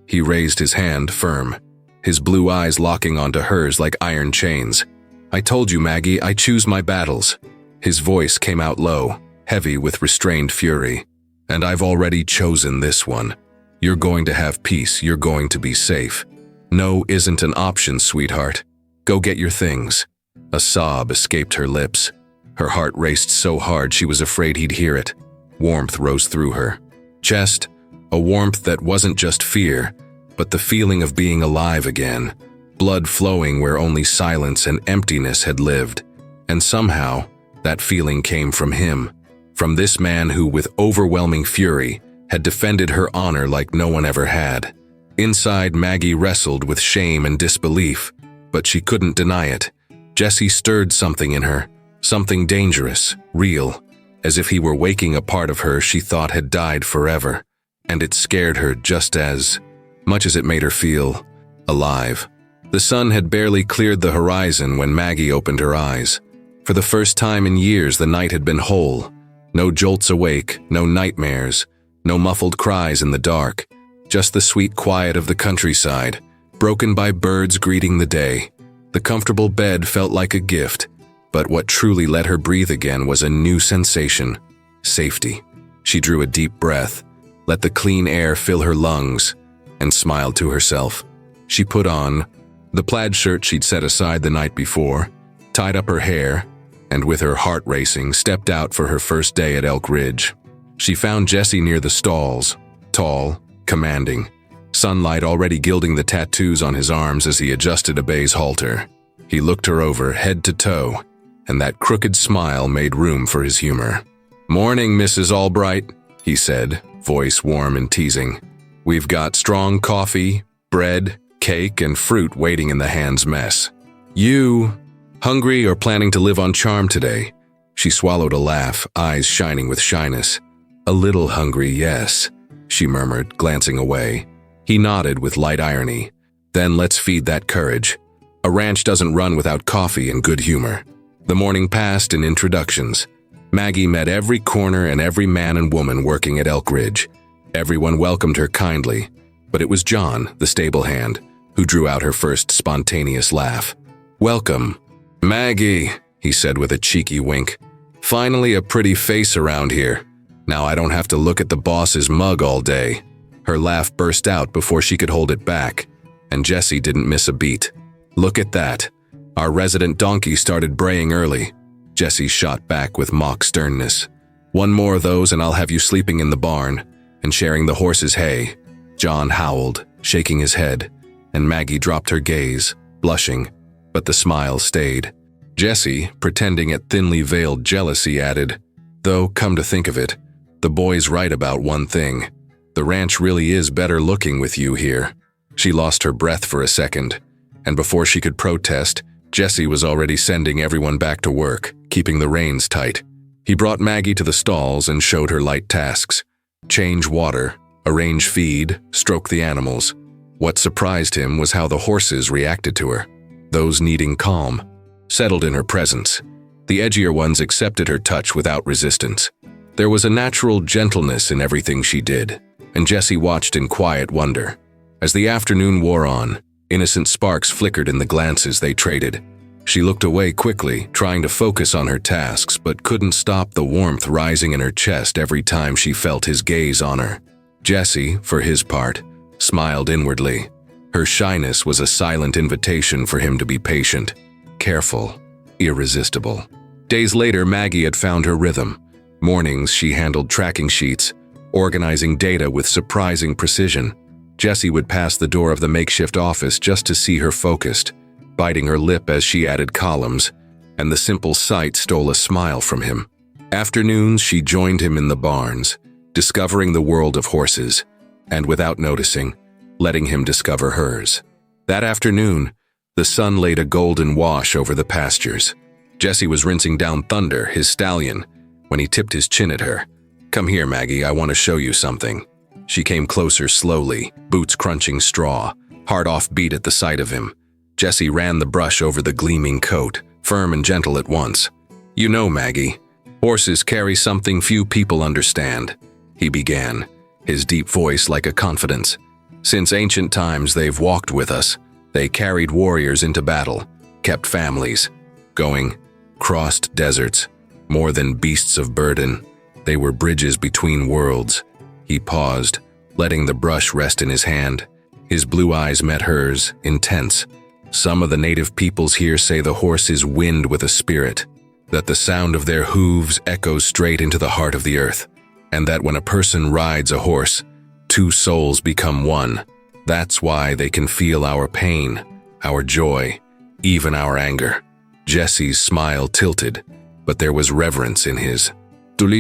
He raised his hand, firm, his blue eyes locking onto hers like iron chains. "I told you, Maggie, I choose my battles." His voice came out low, heavy with restrained fury. "And I've already chosen this one. You're going to have peace, you're going to be safe. No isn't an option, sweetheart. Go get your things. A sob escaped her lips. Her heart raced so hard she was afraid he'd hear it. Warmth rose through her chest, a warmth that wasn't just fear, but the feeling of being alive again, blood flowing where only silence and emptiness had lived. And somehow, that feeling came from him, from this man who, with overwhelming fury, had defended her honor like no one ever had. Inside, Maggie wrestled with shame and disbelief, but she couldn't deny it. Jesse stirred something in her, something dangerous, real, as if he were waking a part of her she thought had died forever, and it scared her just as much as it made her feel alive. The sun had barely cleared the horizon when Maggie opened her eyes. For the first time in years, the night had been whole. No jolts awake, no nightmares, no muffled cries in the dark, just the sweet quiet of the countryside, broken by birds greeting the day. The comfortable bed felt like a gift, but what truly let her breathe again was a new sensation: safety. She drew a deep breath, let the clean air fill her lungs, and smiled to herself. She put on the plaid shirt she'd set aside the night before, tied up her hair, and with her heart racing, stepped out for her first day at Elk Ridge. She found Jesse near the stalls, tall, commanding, sunlight already gilding the tattoos on his arms as he adjusted a baize halter. He looked her over head to toe, and that crooked smile made room for his humor. "Morning, Mrs. Albright," he said, voice warm and teasing. "We've got strong coffee, bread, cake, and fruit waiting in the hands mess. You hungry or planning to live on charm today?" She swallowed a laugh, eyes shining with shyness. "A little hungry, yes," she murmured, glancing away. He nodded with light irony. "Then let's feed that courage. A ranch doesn't run without coffee and good humor." The morning passed in introductions. Maggie met every corner and every man and woman working at Elk Ridge. Everyone welcomed her kindly, but it was John, the stable hand, who drew out her first spontaneous laugh. "Welcome, Maggie," he said with a cheeky wink. "Finally a pretty face around here. Now I don't have to look at the boss's mug all day." Her laugh burst out before she could hold it back, and Jesse didn't miss a beat. "Look at that. Our resident donkey started braying early." Jesse shot back with mock sternness. "One more of those and I'll have you sleeping in the barn and sharing the horse's hay." John howled, shaking his head, and Maggie dropped her gaze, blushing, but the smile stayed. Jesse, pretending at thinly veiled jealousy, added, "Though, come to think of it, the boy's right about one thing. The ranch really is better looking with you here." She lost her breath for a second, and before she could protest, Jesse was already sending everyone back to work, keeping the reins tight. He brought Maggie to the stalls and showed her light tasks: change water, arrange feed, stroke the animals. What surprised him was how the horses reacted to her. Those needing calm settled in her presence. The edgier ones accepted her touch without resistance. There was a natural gentleness in everything she did, and Jesse watched in quiet wonder. As the afternoon wore on, innocent sparks flickered in the glances they traded. She looked away quickly, trying to focus on her tasks, but couldn't stop the warmth rising in her chest every time she felt his gaze on her. Jesse, for his part, smiled inwardly. Her shyness was a silent invitation for him to be patient, careful, irresistible. Days later, Maggie had found her rhythm. Mornings, she handled tracking sheets, organizing data with surprising precision. Jesse would pass the door of the makeshift office just to see her focused, biting her lip as she added columns, and the simple sight stole a smile from him. Afternoons, she joined him in the barns, discovering the world of horses, and without noticing, letting him discover hers. That afternoon, the sun laid a golden wash over the pastures. Jesse was rinsing down Thunder, his stallion, when he tipped his chin at her. "Come here, Maggie, I want to show you something." She came closer slowly, boots crunching straw, heart off beat at the sight of him. Jesse ran the brush over the gleaming coat, firm and gentle at once. "You know, Maggie, horses carry something few people understand," he began, his deep voice like a confidence. "Since ancient times they've walked with us. They carried warriors into battle, kept families going, crossed deserts. More than beasts of burden, they were bridges between worlds." He paused, letting the brush rest in his hand, His blue eyes met hers, intense. Some of the native peoples here say the horse is wind with a spirit, that the sound of their hooves echoes straight into the heart of the earth, and that when a person rides a horse, two souls become one. That's why they can feel our pain, our joy, even our anger. Jesse's smile tilted, but there was reverence in his.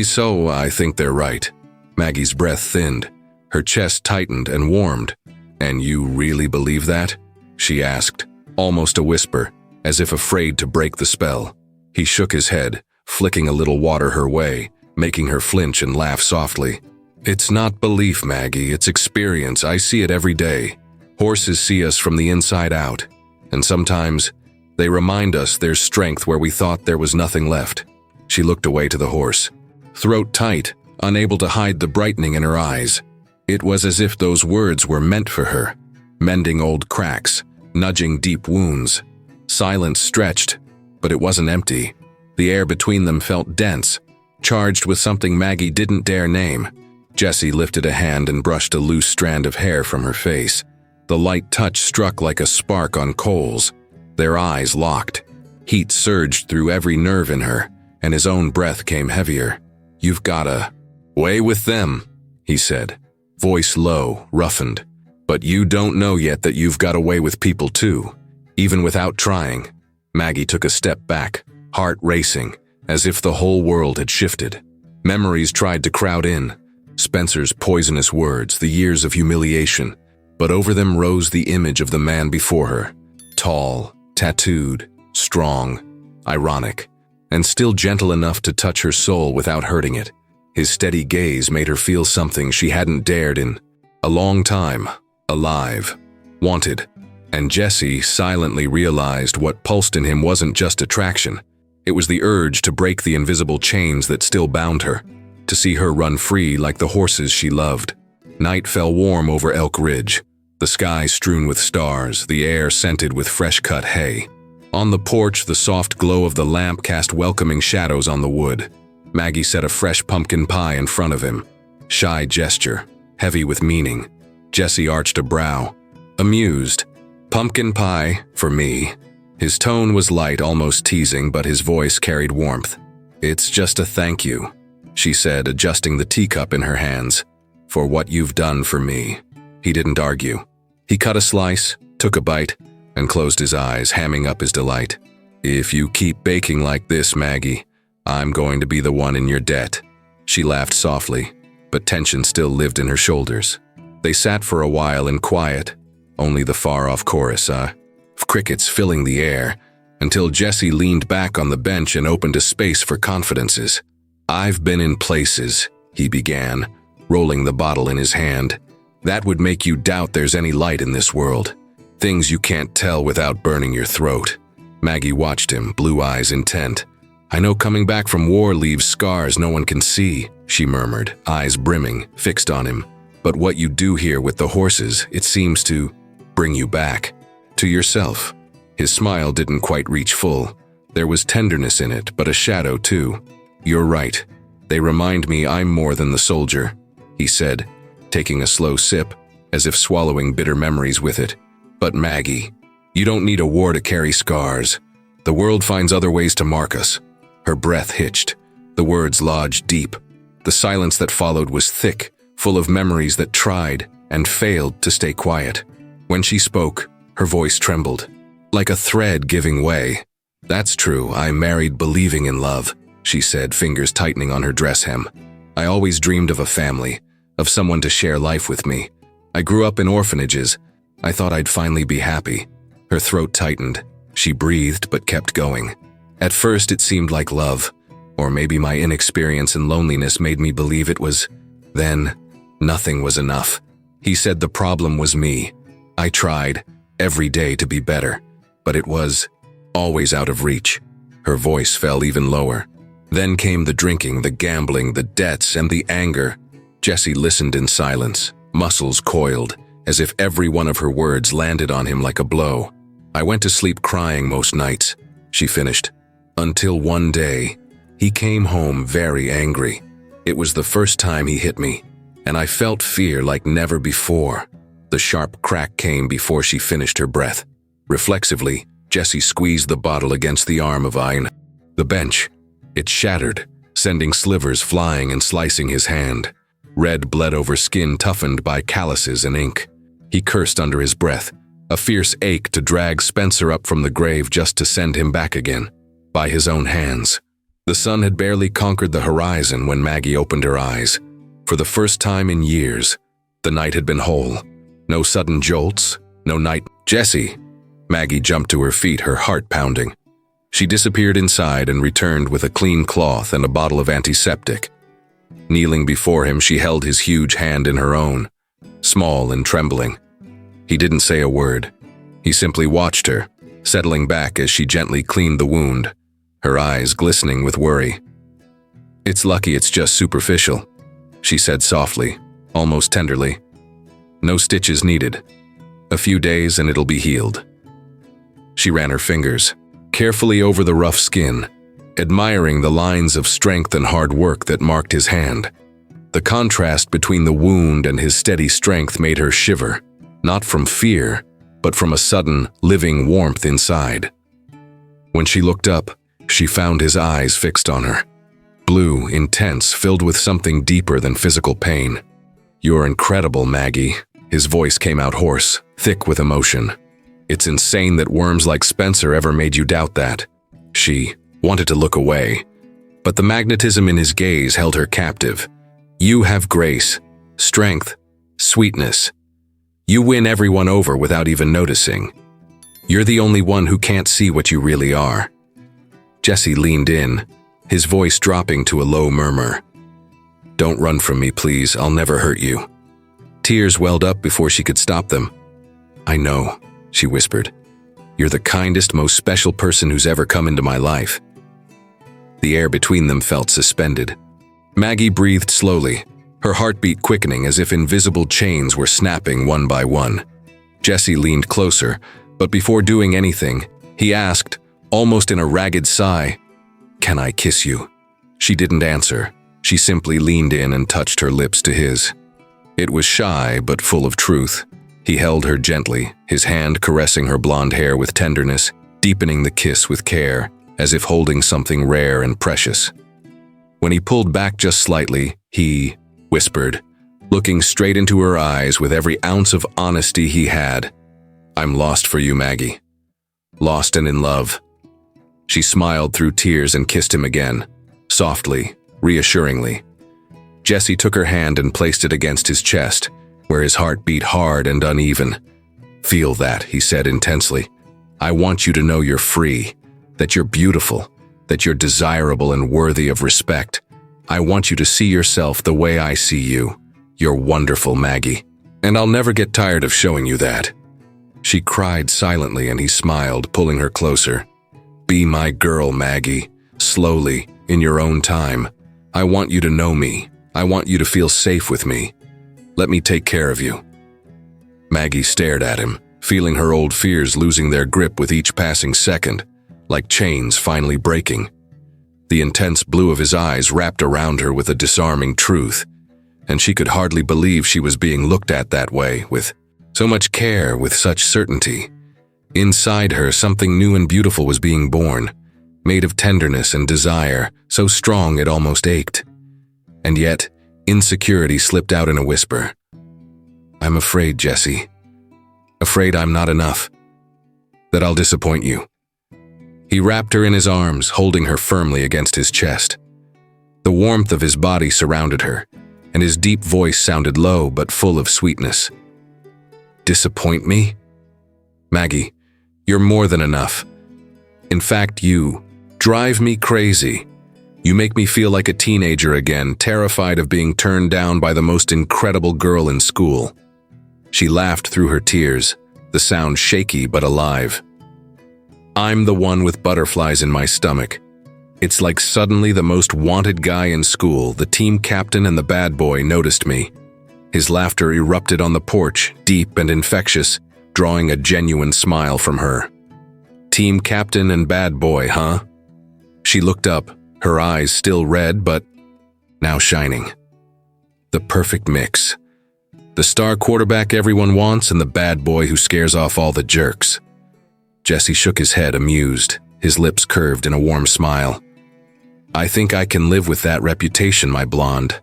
So, I think they're right. Maggie's breath thinned. Her chest tightened and warmed. And you really believe that? She asked, almost a whisper, as if afraid to break the spell. He shook his head, flicking a little water her way, making her flinch and laugh softly. It's not belief, Maggie, it's experience. I see it every day. Horses see us from the inside out, and sometimes they remind us there's strength where we thought there was nothing left. She looked away to the horse, throat tight, unable to hide the brightening in her eyes. It was as if those words were meant for her, mending old cracks, nudging deep wounds. Silence stretched, but it wasn't empty. The air between them felt dense, charged with something Maggie didn't dare name. Jesse lifted a hand and brushed a loose strand of hair from her face. The light touch struck like a spark on coals. Their eyes locked. Heat surged through every nerve in her, and his own breath came heavier. You've gotta way with them, he said, voice low, roughened. But you don't know yet that you've got away with people too, even without trying. Maggie took a step back, heart racing, as if the whole world had shifted. Memories tried to crowd in. Spencer's poisonous words, the years of humiliation, but over them rose the image of the man before her. Tall, tattooed, strong, ironic, and still gentle enough to touch her soul without hurting it. His steady gaze made her feel something she hadn't dared in a long time. Alive, wanted, and Jesse silently realized what pulsed in him wasn't just attraction. It was the urge to break the invisible chains that still bound her, to see her run free like the horses she loved. Night fell warm over Elk Ridge, the sky strewn with stars, the air scented with fresh-cut hay. On the porch, the soft glow of the lamp cast welcoming shadows on the wood. Maggie set a fresh pumpkin pie in front of him. Shy gesture, heavy with meaning. Jesse arched a brow, amused. Pumpkin pie, for me. His tone was light, almost teasing, but his voice carried warmth. It's just a thank you, she said, adjusting the teacup in her hands, for what you've done for me. He didn't argue. He cut a slice, took a bite, and closed his eyes, hamming up his delight. If you keep baking like this, Maggie, I'm going to be the one in your debt. She laughed softly, but tension still lived in her shoulders. They sat for a while in quiet, only the far-off chorus, of crickets filling the air, until Jesse leaned back on the bench and opened a space for confidences. I've been in places, he began, rolling the bottle in his hand, that would make you doubt there's any light in this world. Things you can't tell without burning your throat. Maggie watched him, blue eyes intent. I know coming back from war leaves scars no one can see, she murmured, eyes brimming, fixed on him. But what you do here with the horses, it seems to bring you back. To yourself. His smile didn't quite reach full. There was tenderness in it, but a shadow too. You're right. They remind me I'm more than the soldier, he said, taking a slow sip, as if swallowing bitter memories with it. But Maggie, you don't need a war to carry scars. The world finds other ways to mark us. Her breath hitched. The words lodged deep. The silence that followed was thick, full of memories that tried and failed to stay quiet. When she spoke, her voice trembled, like a thread giving way. That's true, I married believing in love, she said, fingers tightening on her dress hem. I always dreamed of a family, of someone to share life with me. I grew up in orphanages. I thought I'd finally be happy. Her throat tightened. She breathed but kept going. At first it seemed like love, or maybe my inexperience and loneliness made me believe it was. Then, nothing was enough. He said the problem was me. I tried, every day, to be better, but it was always out of reach. Her voice fell even lower. Then came the drinking, the gambling, the debts, and the anger. Jesse listened in silence, muscles coiled, as if every one of her words landed on him like a blow. I went to sleep crying most nights, she finished, until one day, he came home very angry. It was the first time he hit me, and I felt fear like never before. The sharp crack came before she finished her breath. Reflexively, Jesse squeezed the bottle against the arm of Ian. The bench. It shattered, sending slivers flying and slicing his hand. Red bled over skin toughened by calluses and ink. He cursed under his breath, a fierce ache to drag Spencer up from the grave just to send him back again, by his own hands. The sun had barely conquered the horizon when Maggie opened her eyes. For the first time in years, the night had been whole. No sudden jolts, no night. Jesse! Maggie jumped to her feet, her heart pounding. She disappeared inside and returned with a clean cloth and a bottle of antiseptic. Kneeling before him, she held his huge hand in her own, small and trembling. He didn't say a word. He simply watched her, settling back as she gently cleaned the wound, her eyes glistening with worry. "It's lucky it's just superficial," she said softly, almost tenderly. "No stitches needed. A few days and it'll be healed." She ran her fingers carefully over the rough skin, admiring the lines of strength and hard work that marked his hand. The contrast between the wound and his steady strength made her shiver, not from fear, but from a sudden, living warmth inside. When she looked up, she found his eyes fixed on her. Blue, intense, filled with something deeper than physical pain. "You're incredible, Maggie." His voice came out hoarse, thick with emotion. "It's insane that worms like Spencer ever made you doubt that." She wanted to look away, but the magnetism in his gaze held her captive. "You have grace, strength, sweetness. You win everyone over without even noticing. You're the only one who can't see what you really are." Jesse leaned in, his voice dropping to a low murmur. "Don't run from me, please. I'll never hurt you." Tears welled up before she could stop them. "I know," she whispered. "You're the kindest, most special person who's ever come into my life." The air between them felt suspended. Maggie breathed slowly, her heartbeat quickening as if invisible chains were snapping one by one. Jesse leaned closer, but before doing anything, he asked, almost in a ragged sigh, "Can I kiss you?" She didn't answer. She simply leaned in and touched her lips to his. It was shy but full of truth. He held her gently, his hand caressing her blonde hair with tenderness, deepening the kiss with care, as if holding something rare and precious. When he pulled back just slightly, he whispered, looking straight into her eyes with every ounce of honesty he had, "I'm lost for you, Maggie. Lost and in love." She smiled through tears and kissed him again, softly, reassuringly. Jesse took her hand and placed it against his chest, where his heart beat hard and uneven. "Feel that," he said intensely. "I want you to know you're free, that you're beautiful, that you're desirable and worthy of respect. I want you to see yourself the way I see you. You're wonderful, Maggie. And I'll never get tired of showing you that." She cried silently and he smiled, pulling her closer. "Be my girl, Maggie. Slowly, in your own time. I want you to know me. I want you to feel safe with me. Let me take care of you." Maggie stared at him, feeling her old fears losing their grip with each passing second, like chains finally breaking. The intense blue of his eyes wrapped around her with a disarming truth, and she could hardly believe she was being looked at that way, with so much care, with such certainty. Inside her, something new and beautiful was being born, made of tenderness and desire, so strong it almost ached. And yet, insecurity slipped out in a whisper. "I'm afraid, Jesse. Afraid I'm not enough. That I'll disappoint you." He wrapped her in his arms, holding her firmly against his chest. The warmth of his body surrounded her, and his deep voice sounded low but full of sweetness. "Disappoint me? Maggie, you're more than enough. In fact, you drive me crazy. You make me feel like a teenager again, terrified of being turned down by the most incredible girl in school." She laughed through her tears, the sound shaky but alive. "I'm the one with butterflies in my stomach. It's like suddenly the most wanted guy in school, the team captain and the bad boy, noticed me." His laughter erupted on the porch, deep and infectious, drawing a genuine smile from her. "Team captain and bad boy, huh?" She looked up, her eyes still red but now shining. "The perfect mix. The star quarterback everyone wants and the bad boy who scares off all the jerks. Jesse shook his head, amused, his lips curved in a warm smile. I think I can live with that reputation, my blonde.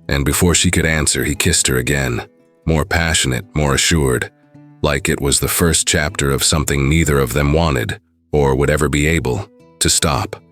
And before she could answer, he kissed her again, more passionate, more assured, like it was the first chapter of something neither of them wanted or would ever be able to stop.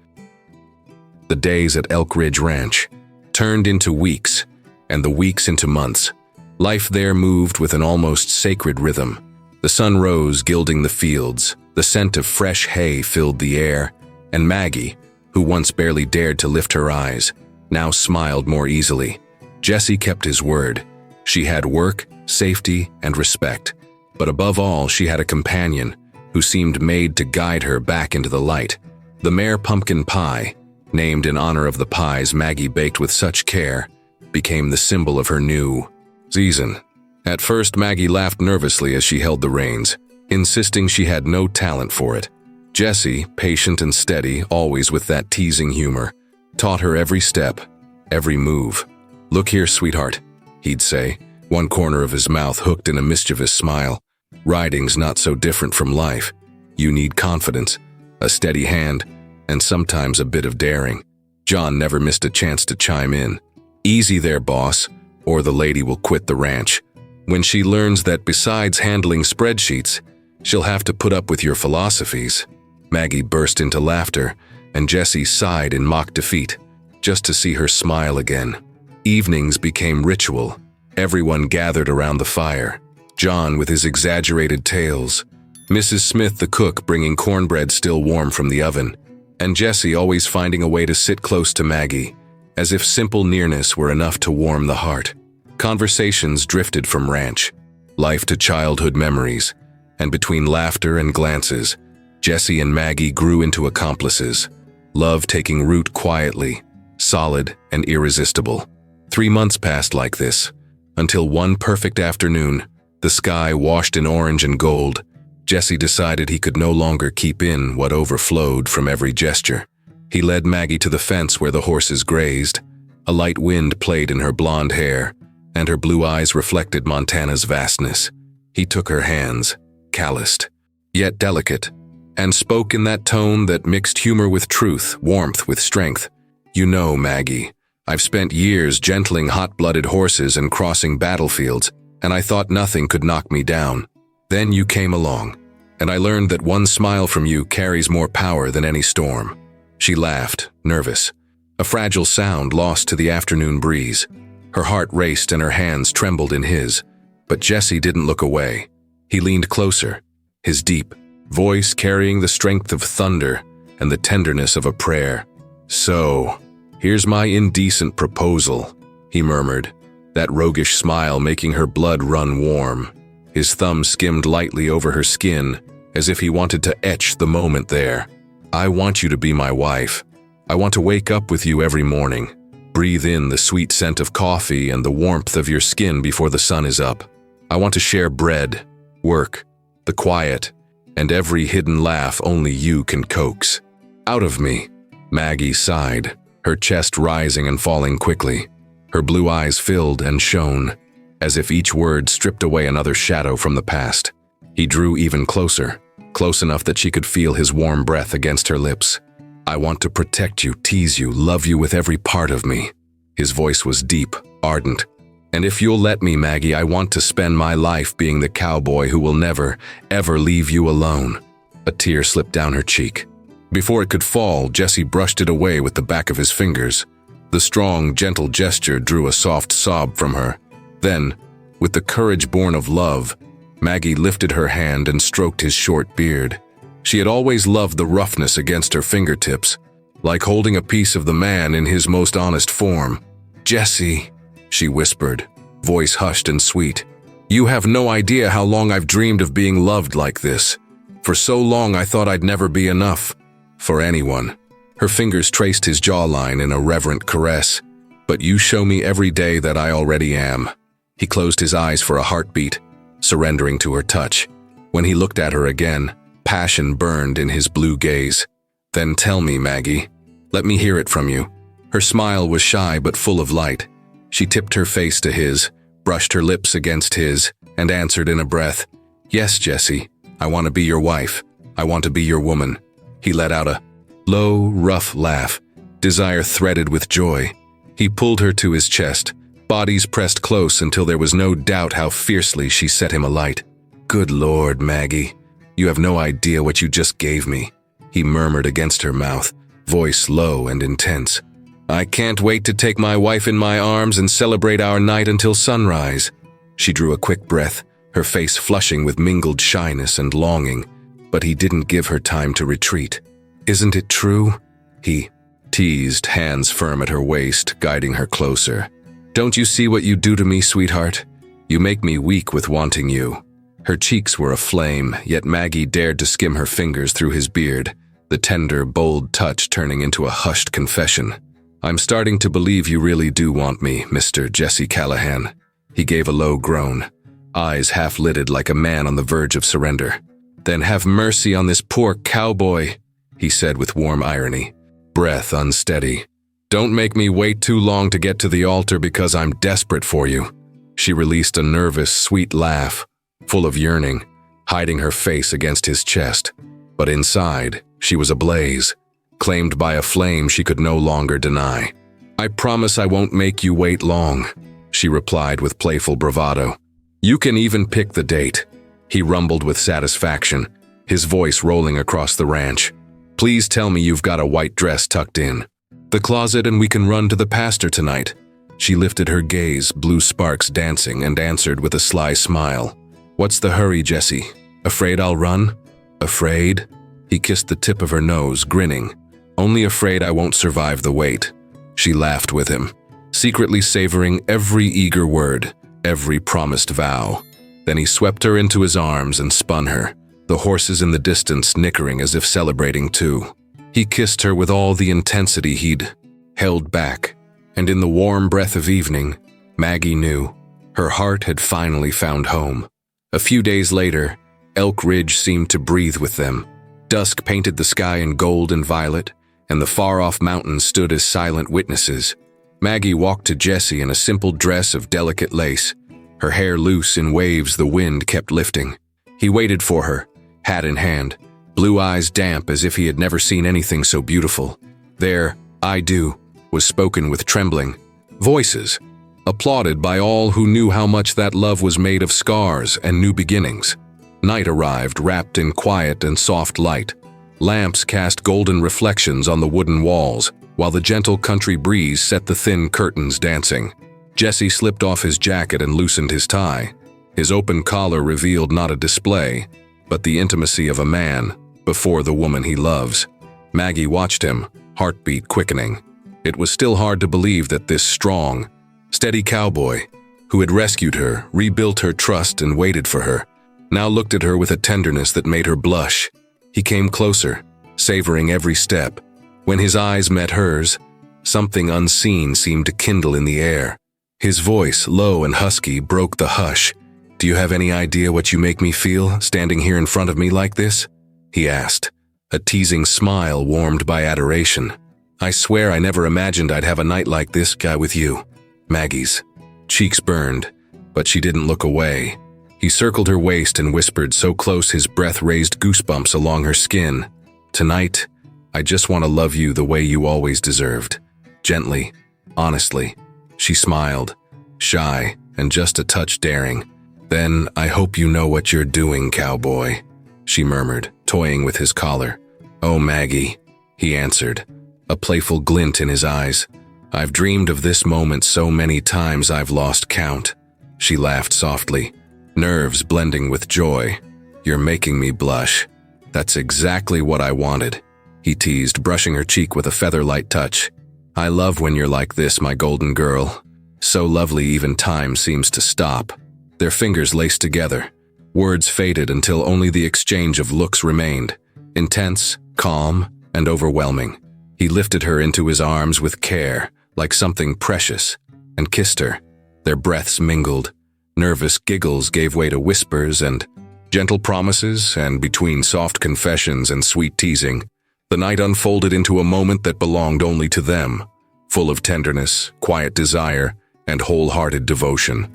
The days at Elk Ridge Ranch turned into weeks, and the weeks into months. Life there moved with an almost sacred rhythm. The sun rose, gilding the fields, the scent of fresh hay filled the air, and Maggie, who once barely dared to lift her eyes, now smiled more easily. Jesse kept his word. She had work, safety, and respect. But above all, she had a companion who seemed made to guide her back into the light. The mare pumpkin pie, named in honor of the pies Maggie baked with such care, became the symbol of her new season. At first, Maggie laughed nervously as she held the reins, insisting she had no talent for it. Jesse, patient and steady, always with that teasing humor, taught her every step, every move. "Look here, sweetheart," he'd say, one corner of his mouth hooked in a mischievous smile. "Riding's not so different from life. You need confidence, a steady hand, and sometimes a bit of daring." John never missed a chance to chime in. "Easy there, boss, or the lady will quit the ranch. When she learns that besides handling spreadsheets, she'll have to put up with your philosophies." Maggie burst into laughter, and Jesse sighed in mock defeat, just to see her smile again. Evenings became ritual. Everyone gathered around the fire. John with his exaggerated tales, Mrs. Smith the cook bringing cornbread still warm from the oven, and Jesse always finding a way to sit close to Maggie, as if simple nearness were enough to warm the heart. Conversations drifted from ranch, life to childhood memories, and between laughter and glances, Jesse and Maggie grew into accomplices, love taking root quietly, solid and irresistible. 3 months passed like this, until one perfect afternoon, the sky washed in orange and gold. Jesse decided he could no longer keep in what overflowed from every gesture. He led Maggie to the fence where the horses grazed. A light wind played in her blonde hair, and her blue eyes reflected Montana's vastness. He took her hands, calloused, yet delicate, and spoke in that tone that mixed humor with truth, warmth with strength. "You know, Maggie, I've spent years gentling hot-blooded horses and crossing battlefields, and I thought nothing could knock me down. Then you came along, and I learned that one smile from you carries more power than any storm." She laughed, nervous, a fragile sound lost to the afternoon breeze. Her heart raced and her hands trembled in his, but Jesse didn't look away. He leaned closer, his deep voice carrying the strength of thunder and the tenderness of a prayer. "So, here's my indecent proposal," he murmured, that roguish smile making her blood run warm. His thumb skimmed lightly over her skin, as if he wanted to etch the moment there. "I want you to be my wife. I want to wake up with you every morning, breathe in the sweet scent of coffee and the warmth of your skin before the sun is up. I want to share bread, work, the quiet, and every hidden laugh only you can coax out of me." Maggie sighed, her chest rising and falling quickly. Her blue eyes filled and shone, as if each word stripped away another shadow from the past. He drew even closer, close enough that she could feel his warm breath against her lips. "I want to protect you, tease you, love you with every part of me." His voice was deep, ardent. "And if you'll let me, Maggie, I want to spend my life being the cowboy who will never, ever leave you alone." A tear slipped down her cheek. Before it could fall, Jesse brushed it away with the back of his fingers. The strong, gentle gesture drew a soft sob from her. Then, with the courage born of love, Maggie lifted her hand and stroked his short beard. She had always loved the roughness against her fingertips, like holding a piece of the man in his most honest form. "Jesse," she whispered, voice hushed and sweet, "you have no idea how long I've dreamed of being loved like this. For so long I thought I'd never be enough for anyone." Her fingers traced his jawline in a reverent caress. "But you show me every day that I already am." He closed his eyes for a heartbeat, surrendering to her touch. When he looked at her again, passion burned in his blue gaze. "Then tell me, Maggie. Let me hear it from you." Her smile was shy but full of light. She tipped her face to his, brushed her lips against his, and answered in a breath, "Yes, Jesse, I want to be your wife. I want to be your woman." He let out a low, rough laugh, desire threaded with joy. He pulled her to his chest, bodies pressed close until there was no doubt how fiercely she set him alight. "Good Lord, Maggie, you have no idea what you just gave me," he murmured against her mouth, voice low and intense. "I can't wait to take my wife in my arms and celebrate our night until sunrise." She drew a quick breath, her face flushing with mingled shyness and longing, but he didn't give her time to retreat. "Isn't it true?" he teased, hands firm at her waist, guiding her closer. "Don't you see what you do to me, sweetheart? You make me weak with wanting you." Her cheeks were aflame, yet Maggie dared to skim her fingers through his beard, the tender, bold touch turning into a hushed confession. "I'm starting to believe you really do want me, Mr. Jesse Callahan." He gave a low groan, eyes half-lidded like a man on the verge of surrender. "Then have mercy on this poor cowboy," he said with warm irony, breath unsteady. "Don't make me wait too long to get to the altar because I'm desperate for you." She released a nervous, sweet laugh, full of yearning, hiding her face against his chest. But inside, she was ablaze, claimed by a flame she could no longer deny. "I promise I won't make you wait long," she replied with playful bravado. "You can even pick the date," he rumbled with satisfaction, his voice rolling across the ranch. "Please tell me you've got a white dress tucked in the closet and we can run to the pastor tonight." She lifted her gaze, blue sparks dancing, and answered with a sly smile. "What's the hurry, Jesse? Afraid I'll run?" "Afraid?" He kissed the tip of her nose, grinning. "Only afraid I won't survive the wait." She laughed with him, secretly savoring every eager word, every promised vow. Then he swept her into his arms and spun her, the horses in the distance nickering as if celebrating too. He kissed her with all the intensity he'd held back, and in the warm breath of evening, Maggie knew her heart had finally found home. A few days later, Elk Ridge seemed to breathe with them. Dusk painted the sky in gold and violet, and the far-off mountains stood as silent witnesses. Maggie walked to Jesse in a simple dress of delicate lace, her hair loose in waves the wind kept lifting. He waited for her, hat in hand, blue eyes damp as if he had never seen anything so beautiful. Their "I do" was spoken with trembling voices, applauded by all who knew how much that love was made of scars and new beginnings. Night arrived, wrapped in quiet and soft light. Lamps cast golden reflections on the wooden walls, while the gentle country breeze set the thin curtains dancing. Jesse slipped off his jacket and loosened his tie. His open collar revealed not a display, but the intimacy of a man before the woman he loves. Maggie watched him, heartbeat quickening. It was still hard to believe that this strong, steady cowboy, who had rescued her, rebuilt her trust and waited for her, now looked at her with a tenderness that made her blush. He came closer, savoring every step. When his eyes met hers, something unseen seemed to kindle in the air. His voice, low and husky, broke the hush. "Do you have any idea what you make me feel, standing here in front of me like this?" he asked, a teasing smile warmed by adoration. "I swear I never imagined I'd have a night like this guy with you." Maggie's cheeks burned, but she didn't look away. He circled her waist and whispered so close his breath raised goosebumps along her skin. "Tonight, I just want to love you the way you always deserved." Gently, honestly. She smiled, shy and just a touch daring. "Then I hope you know what you're doing, cowboy," she murmured, toying with his collar. "Oh, Maggie," he answered, a playful glint in his eyes. "I've dreamed of this moment so many times I've lost count." She laughed softly, nerves blending with joy. "You're making me blush." "That's exactly what I wanted," he teased, brushing her cheek with a feather-light touch. "I love when you're like this, my golden girl. So lovely even time seems to stop." Their fingers laced together. Words faded until only the exchange of looks remained, intense, calm, and overwhelming. He lifted her into his arms with care, like something precious, and kissed her. Their breaths mingled. Nervous giggles gave way to whispers and gentle promises, and between soft confessions and sweet teasing, the night unfolded into a moment that belonged only to them, full of tenderness, quiet desire, and wholehearted devotion.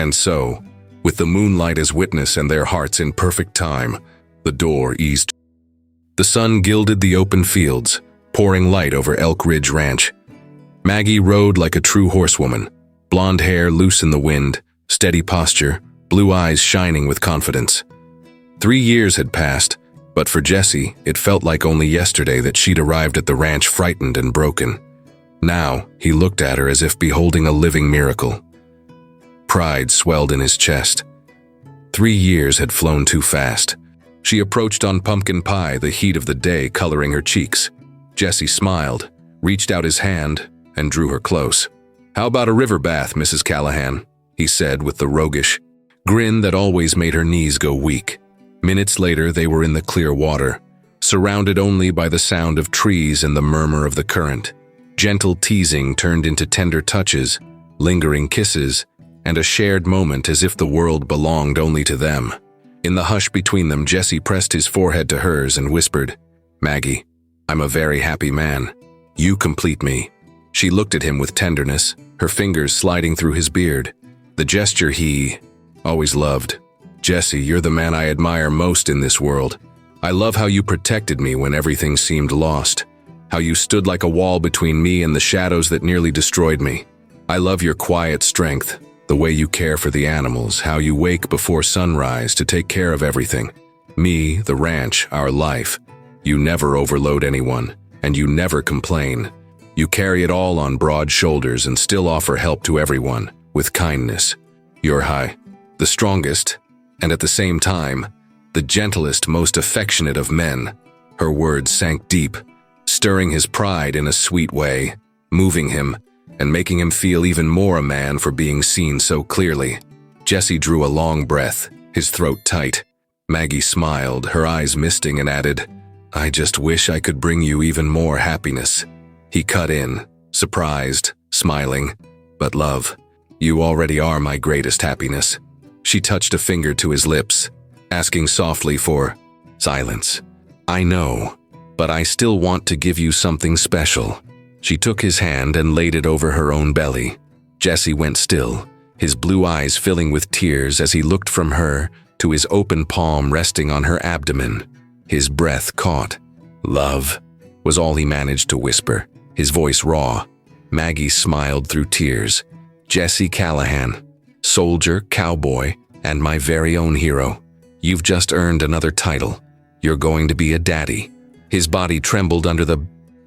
And so, with the moonlight as witness and their hearts in perfect time, the door eased. The sun gilded the open fields, pouring light over Elk Ridge Ranch. Maggie rode like a true horsewoman, blonde hair loose in the wind, steady posture, blue eyes shining with confidence. 3 years had passed, but for Jesse, it felt like only yesterday that she'd arrived at the ranch frightened and broken. Now, he looked at her as if beholding a living miracle. Pride swelled in his chest. 3 years had flown too fast. She approached on pumpkin pie, the heat of the day coloring her cheeks. Jesse smiled, reached out his hand, and drew her close. "How about a river bath, Mrs. Callahan?" he said with the roguish grin that always made her knees go weak. Minutes later, they were in the clear water, surrounded only by the sound of trees and the murmur of the current. Gentle teasing turned into tender touches, lingering kisses, and a shared moment as if the world belonged only to them. In the hush between them, Jesse pressed his forehead to hers and whispered, "Maggie, I'm a very happy man. You complete me." She looked at him with tenderness, her fingers sliding through his beard, the gesture he always loved. "Jesse, you're the man I admire most in this world. I love how you protected me when everything seemed lost, how you stood like a wall between me and the shadows that nearly destroyed me. I love your quiet strength, the way you care for the animals, how you wake before sunrise to take care of everything. Me, the ranch, our life. You never overload anyone, and you never complain. You carry it all on broad shoulders and still offer help to everyone, with kindness. You're the strongest, and at the same time, the gentlest, most affectionate of men." Her words sank deep, stirring his pride in a sweet way, moving him, and making him feel even more a man for being seen so clearly. Jesse drew a long breath, his throat tight. Maggie smiled, her eyes misting, and added, "I just wish I could bring you even more happiness." He cut in, surprised, smiling, "But love, you already are my greatest happiness." She touched a finger to his lips, asking softly for silence. "I know, but I still want to give you something special." She took his hand and laid it over her own belly. Jesse went still, his blue eyes filling with tears as he looked from her to his open palm resting on her abdomen. His breath caught. "Love," was all he managed to whisper, his voice raw. Maggie smiled through tears. "Jesse Callahan, soldier, cowboy, and my very own hero. You've just earned another title. You're going to be a daddy." His body trembled under the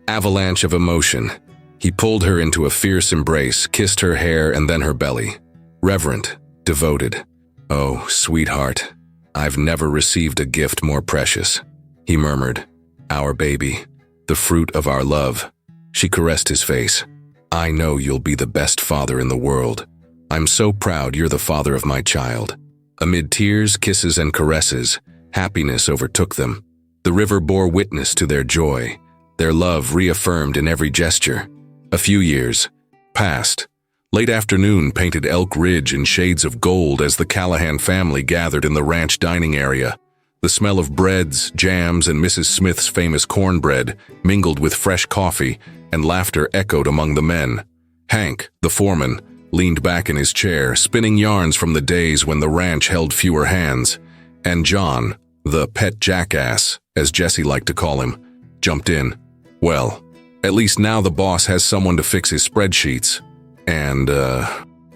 avalanche of emotion. He pulled her into a fierce embrace, kissed her hair and then her belly. Reverent, devoted. "Oh, sweetheart, I've never received a gift more precious," he murmured. "Our baby, the fruit of our love." She caressed his face. "I know you'll be the best father in the world. I'm so proud you're the father of my child." Amid tears, kisses, and caresses, happiness overtook them. The river bore witness to their joy, their love reaffirmed in every gesture. A few years passed. Late afternoon painted Elk Ridge in shades of gold as the Callahan family gathered in the ranch dining area. The smell of breads, jams, and Mrs. Smith's famous cornbread mingled with fresh coffee, and laughter echoed among the men. Hank, the foreman, leaned back in his chair, spinning yarns from the days when the ranch held fewer hands. And John, the pet jackass, as Jesse liked to call him, jumped in. "Well, at least now the boss has someone to fix his spreadsheets. And,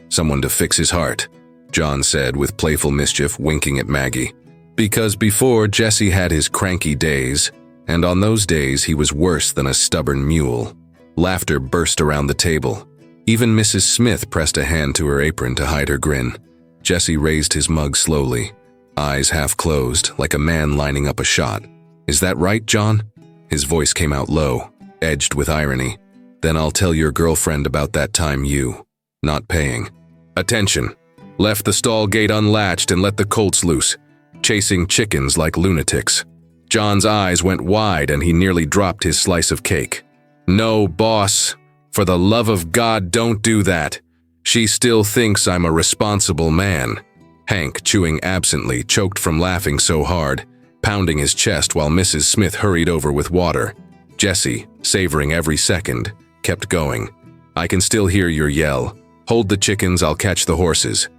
someone to fix his heart," John said with playful mischief, winking at Maggie. Because before, Jesse had his cranky days, and on those days he was worse than a stubborn mule. Laughter burst around the table. Even Mrs. Smith pressed a hand to her apron to hide her grin. Jesse raised his mug slowly, eyes half closed, like a man lining up a shot. "Is that right, John?" His voice came out low, edged with irony. "Then I'll tell your girlfriend about that time you, not paying. Attention. Left the stall gate unlatched and let the colts loose, chasing chickens like lunatics." John's eyes went wide and he nearly dropped his slice of cake. "No, boss. For the love of God, don't do that. She still thinks I'm a responsible man." Hank, chewing absently, choked from laughing so hard, pounding his chest while Mrs. Smith hurried over with water. Jesse, savoring every second, kept going. "I can still hear your yell. Hold the chickens, I'll catch the horses."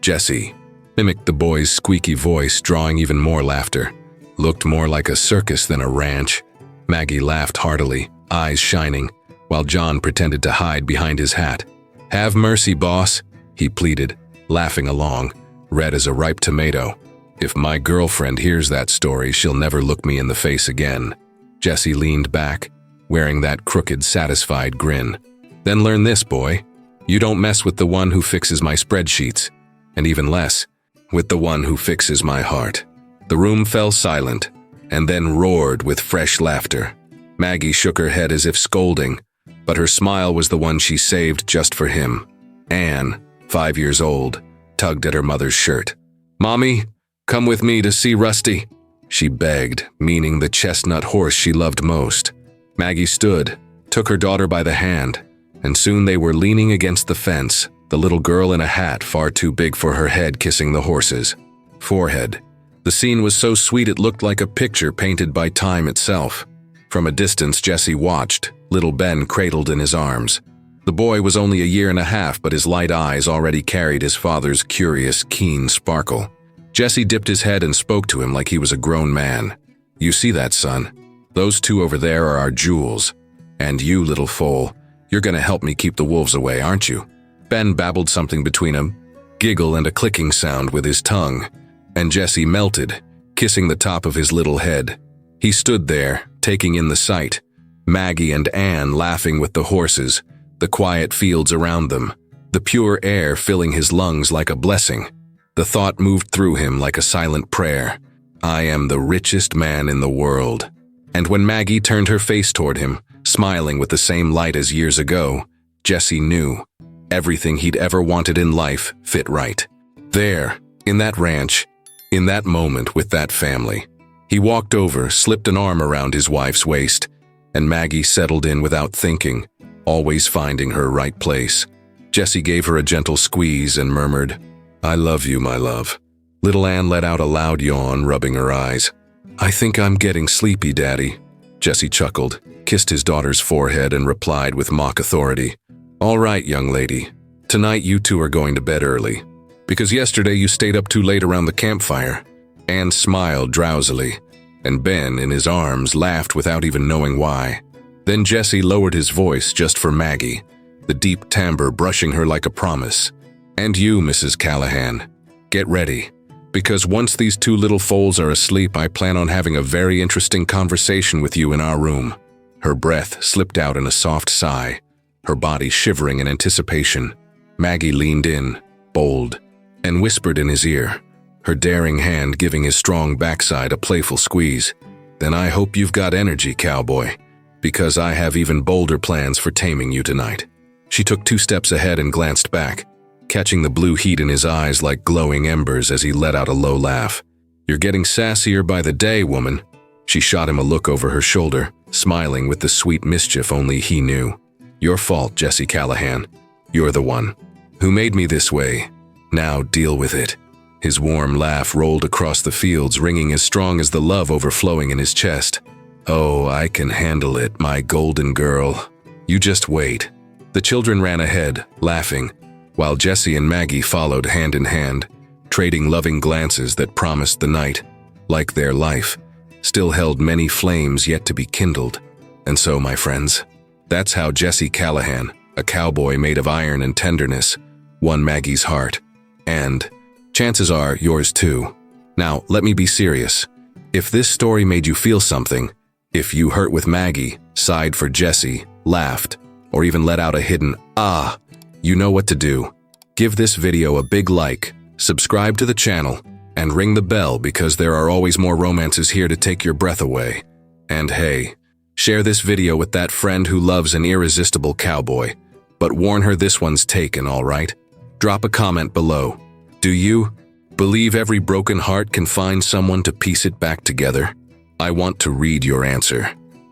Jesse mimicked the boy's squeaky voice, drawing even more laughter. Looked more like a circus than a ranch. Maggie laughed heartily, eyes shining, while John pretended to hide behind his hat. "Have mercy, boss," he pleaded, laughing along, red as a ripe tomato. "If my girlfriend hears that story, she'll never look me in the face again." Jesse leaned back, wearing that crooked, satisfied grin. "Then learn this, boy. You don't mess with the one who fixes my spreadsheets, and even less, with the one who fixes my heart." The room fell silent, and then roared with fresh laughter. Maggie shook her head as if scolding, but her smile was the one she saved just for him. Anne, 5 years old, tugged at her mother's shirt. "Mommy, come with me to see Rusty," she begged, meaning the chestnut horse she loved most. Maggie stood, took her daughter by the hand, and soon they were leaning against the fence, the little girl in a hat far too big for her head kissing the horse's forehead. The scene was so sweet it looked like a picture painted by time itself. From a distance, Jesse watched, little Ben cradled in his arms. The boy was only 1.5 years, but his light eyes already carried his father's curious, keen sparkle. Jesse dipped his head and spoke to him like he was a grown man. "You see that, son? Those two over there are our jewels. And you, little foal, you're gonna help me keep the wolves away, aren't you?" Ben babbled something between a giggle and a clicking sound with his tongue, and Jesse melted, kissing the top of his little head. He stood there, taking in the sight, Maggie and Anne laughing with the horses, the quiet fields around them, the pure air filling his lungs like a blessing. The thought moved through him like a silent prayer. "I am the richest man in the world." And when Maggie turned her face toward him, smiling with the same light as years ago, Jesse knew everything he'd ever wanted in life fit right. There, in that ranch, in that moment with that family. He walked over, slipped an arm around his wife's waist, and Maggie settled in without thinking, always finding her right place. Jesse gave her a gentle squeeze and murmured, "I love you, my love." Little Anne let out a loud yawn, rubbing her eyes. "I think I'm getting sleepy, Daddy." Jesse chuckled, kissed his daughter's forehead, and replied with mock authority, "All right, young lady. Tonight you two are going to bed early. Because yesterday you stayed up too late around the campfire." Anne smiled drowsily, and Ben, in his arms, laughed without even knowing why. Then Jesse lowered his voice just for Maggie, the deep timbre brushing her like a promise. "And you, Mrs. Callahan, get ready. Because once these two little foals are asleep, I plan on having a very interesting conversation with you in our room." Her breath slipped out in a soft sigh, her body shivering in anticipation. Maggie leaned in, bold, and whispered in his ear, her daring hand giving his strong backside a playful squeeze. "Then I hope you've got energy, cowboy, because I have even bolder plans for taming you tonight." She took 2 steps ahead and glanced back, catching the blue heat in his eyes like glowing embers as he let out a low laugh. "You're getting sassier by the day, woman." She shot him a look over her shoulder, smiling with the sweet mischief only he knew. "Your fault, Jesse Callahan. You're the one who made me this way. Now deal with it." His warm laugh rolled across the fields, ringing as strong as the love overflowing in his chest. "Oh, I can handle it, my golden girl. You just wait." The children ran ahead, laughing, while Jesse and Maggie followed hand in hand, trading loving glances that promised the night, like their life, still held many flames yet to be kindled. And so, my friends, that's how Jesse Callahan, a cowboy made of iron and tenderness, won Maggie's heart. And, chances are, yours too. Now, let me be serious. If this story made you feel something, if you hurt with Maggie, sighed for Jesse, laughed, or even let out a hidden, "Ah," you know what to do. Give this video a big like, subscribe to the channel, and ring the bell because there are always more romances here to take your breath away. And hey, share this video with that friend who loves an irresistible cowboy, but warn her this one's taken, all right? Drop a comment below. Do you believe every broken heart can find someone to piece it back together? I want to read your answer.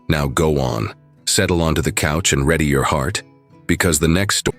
Now go on, settle onto the couch and ready your heart, because the next story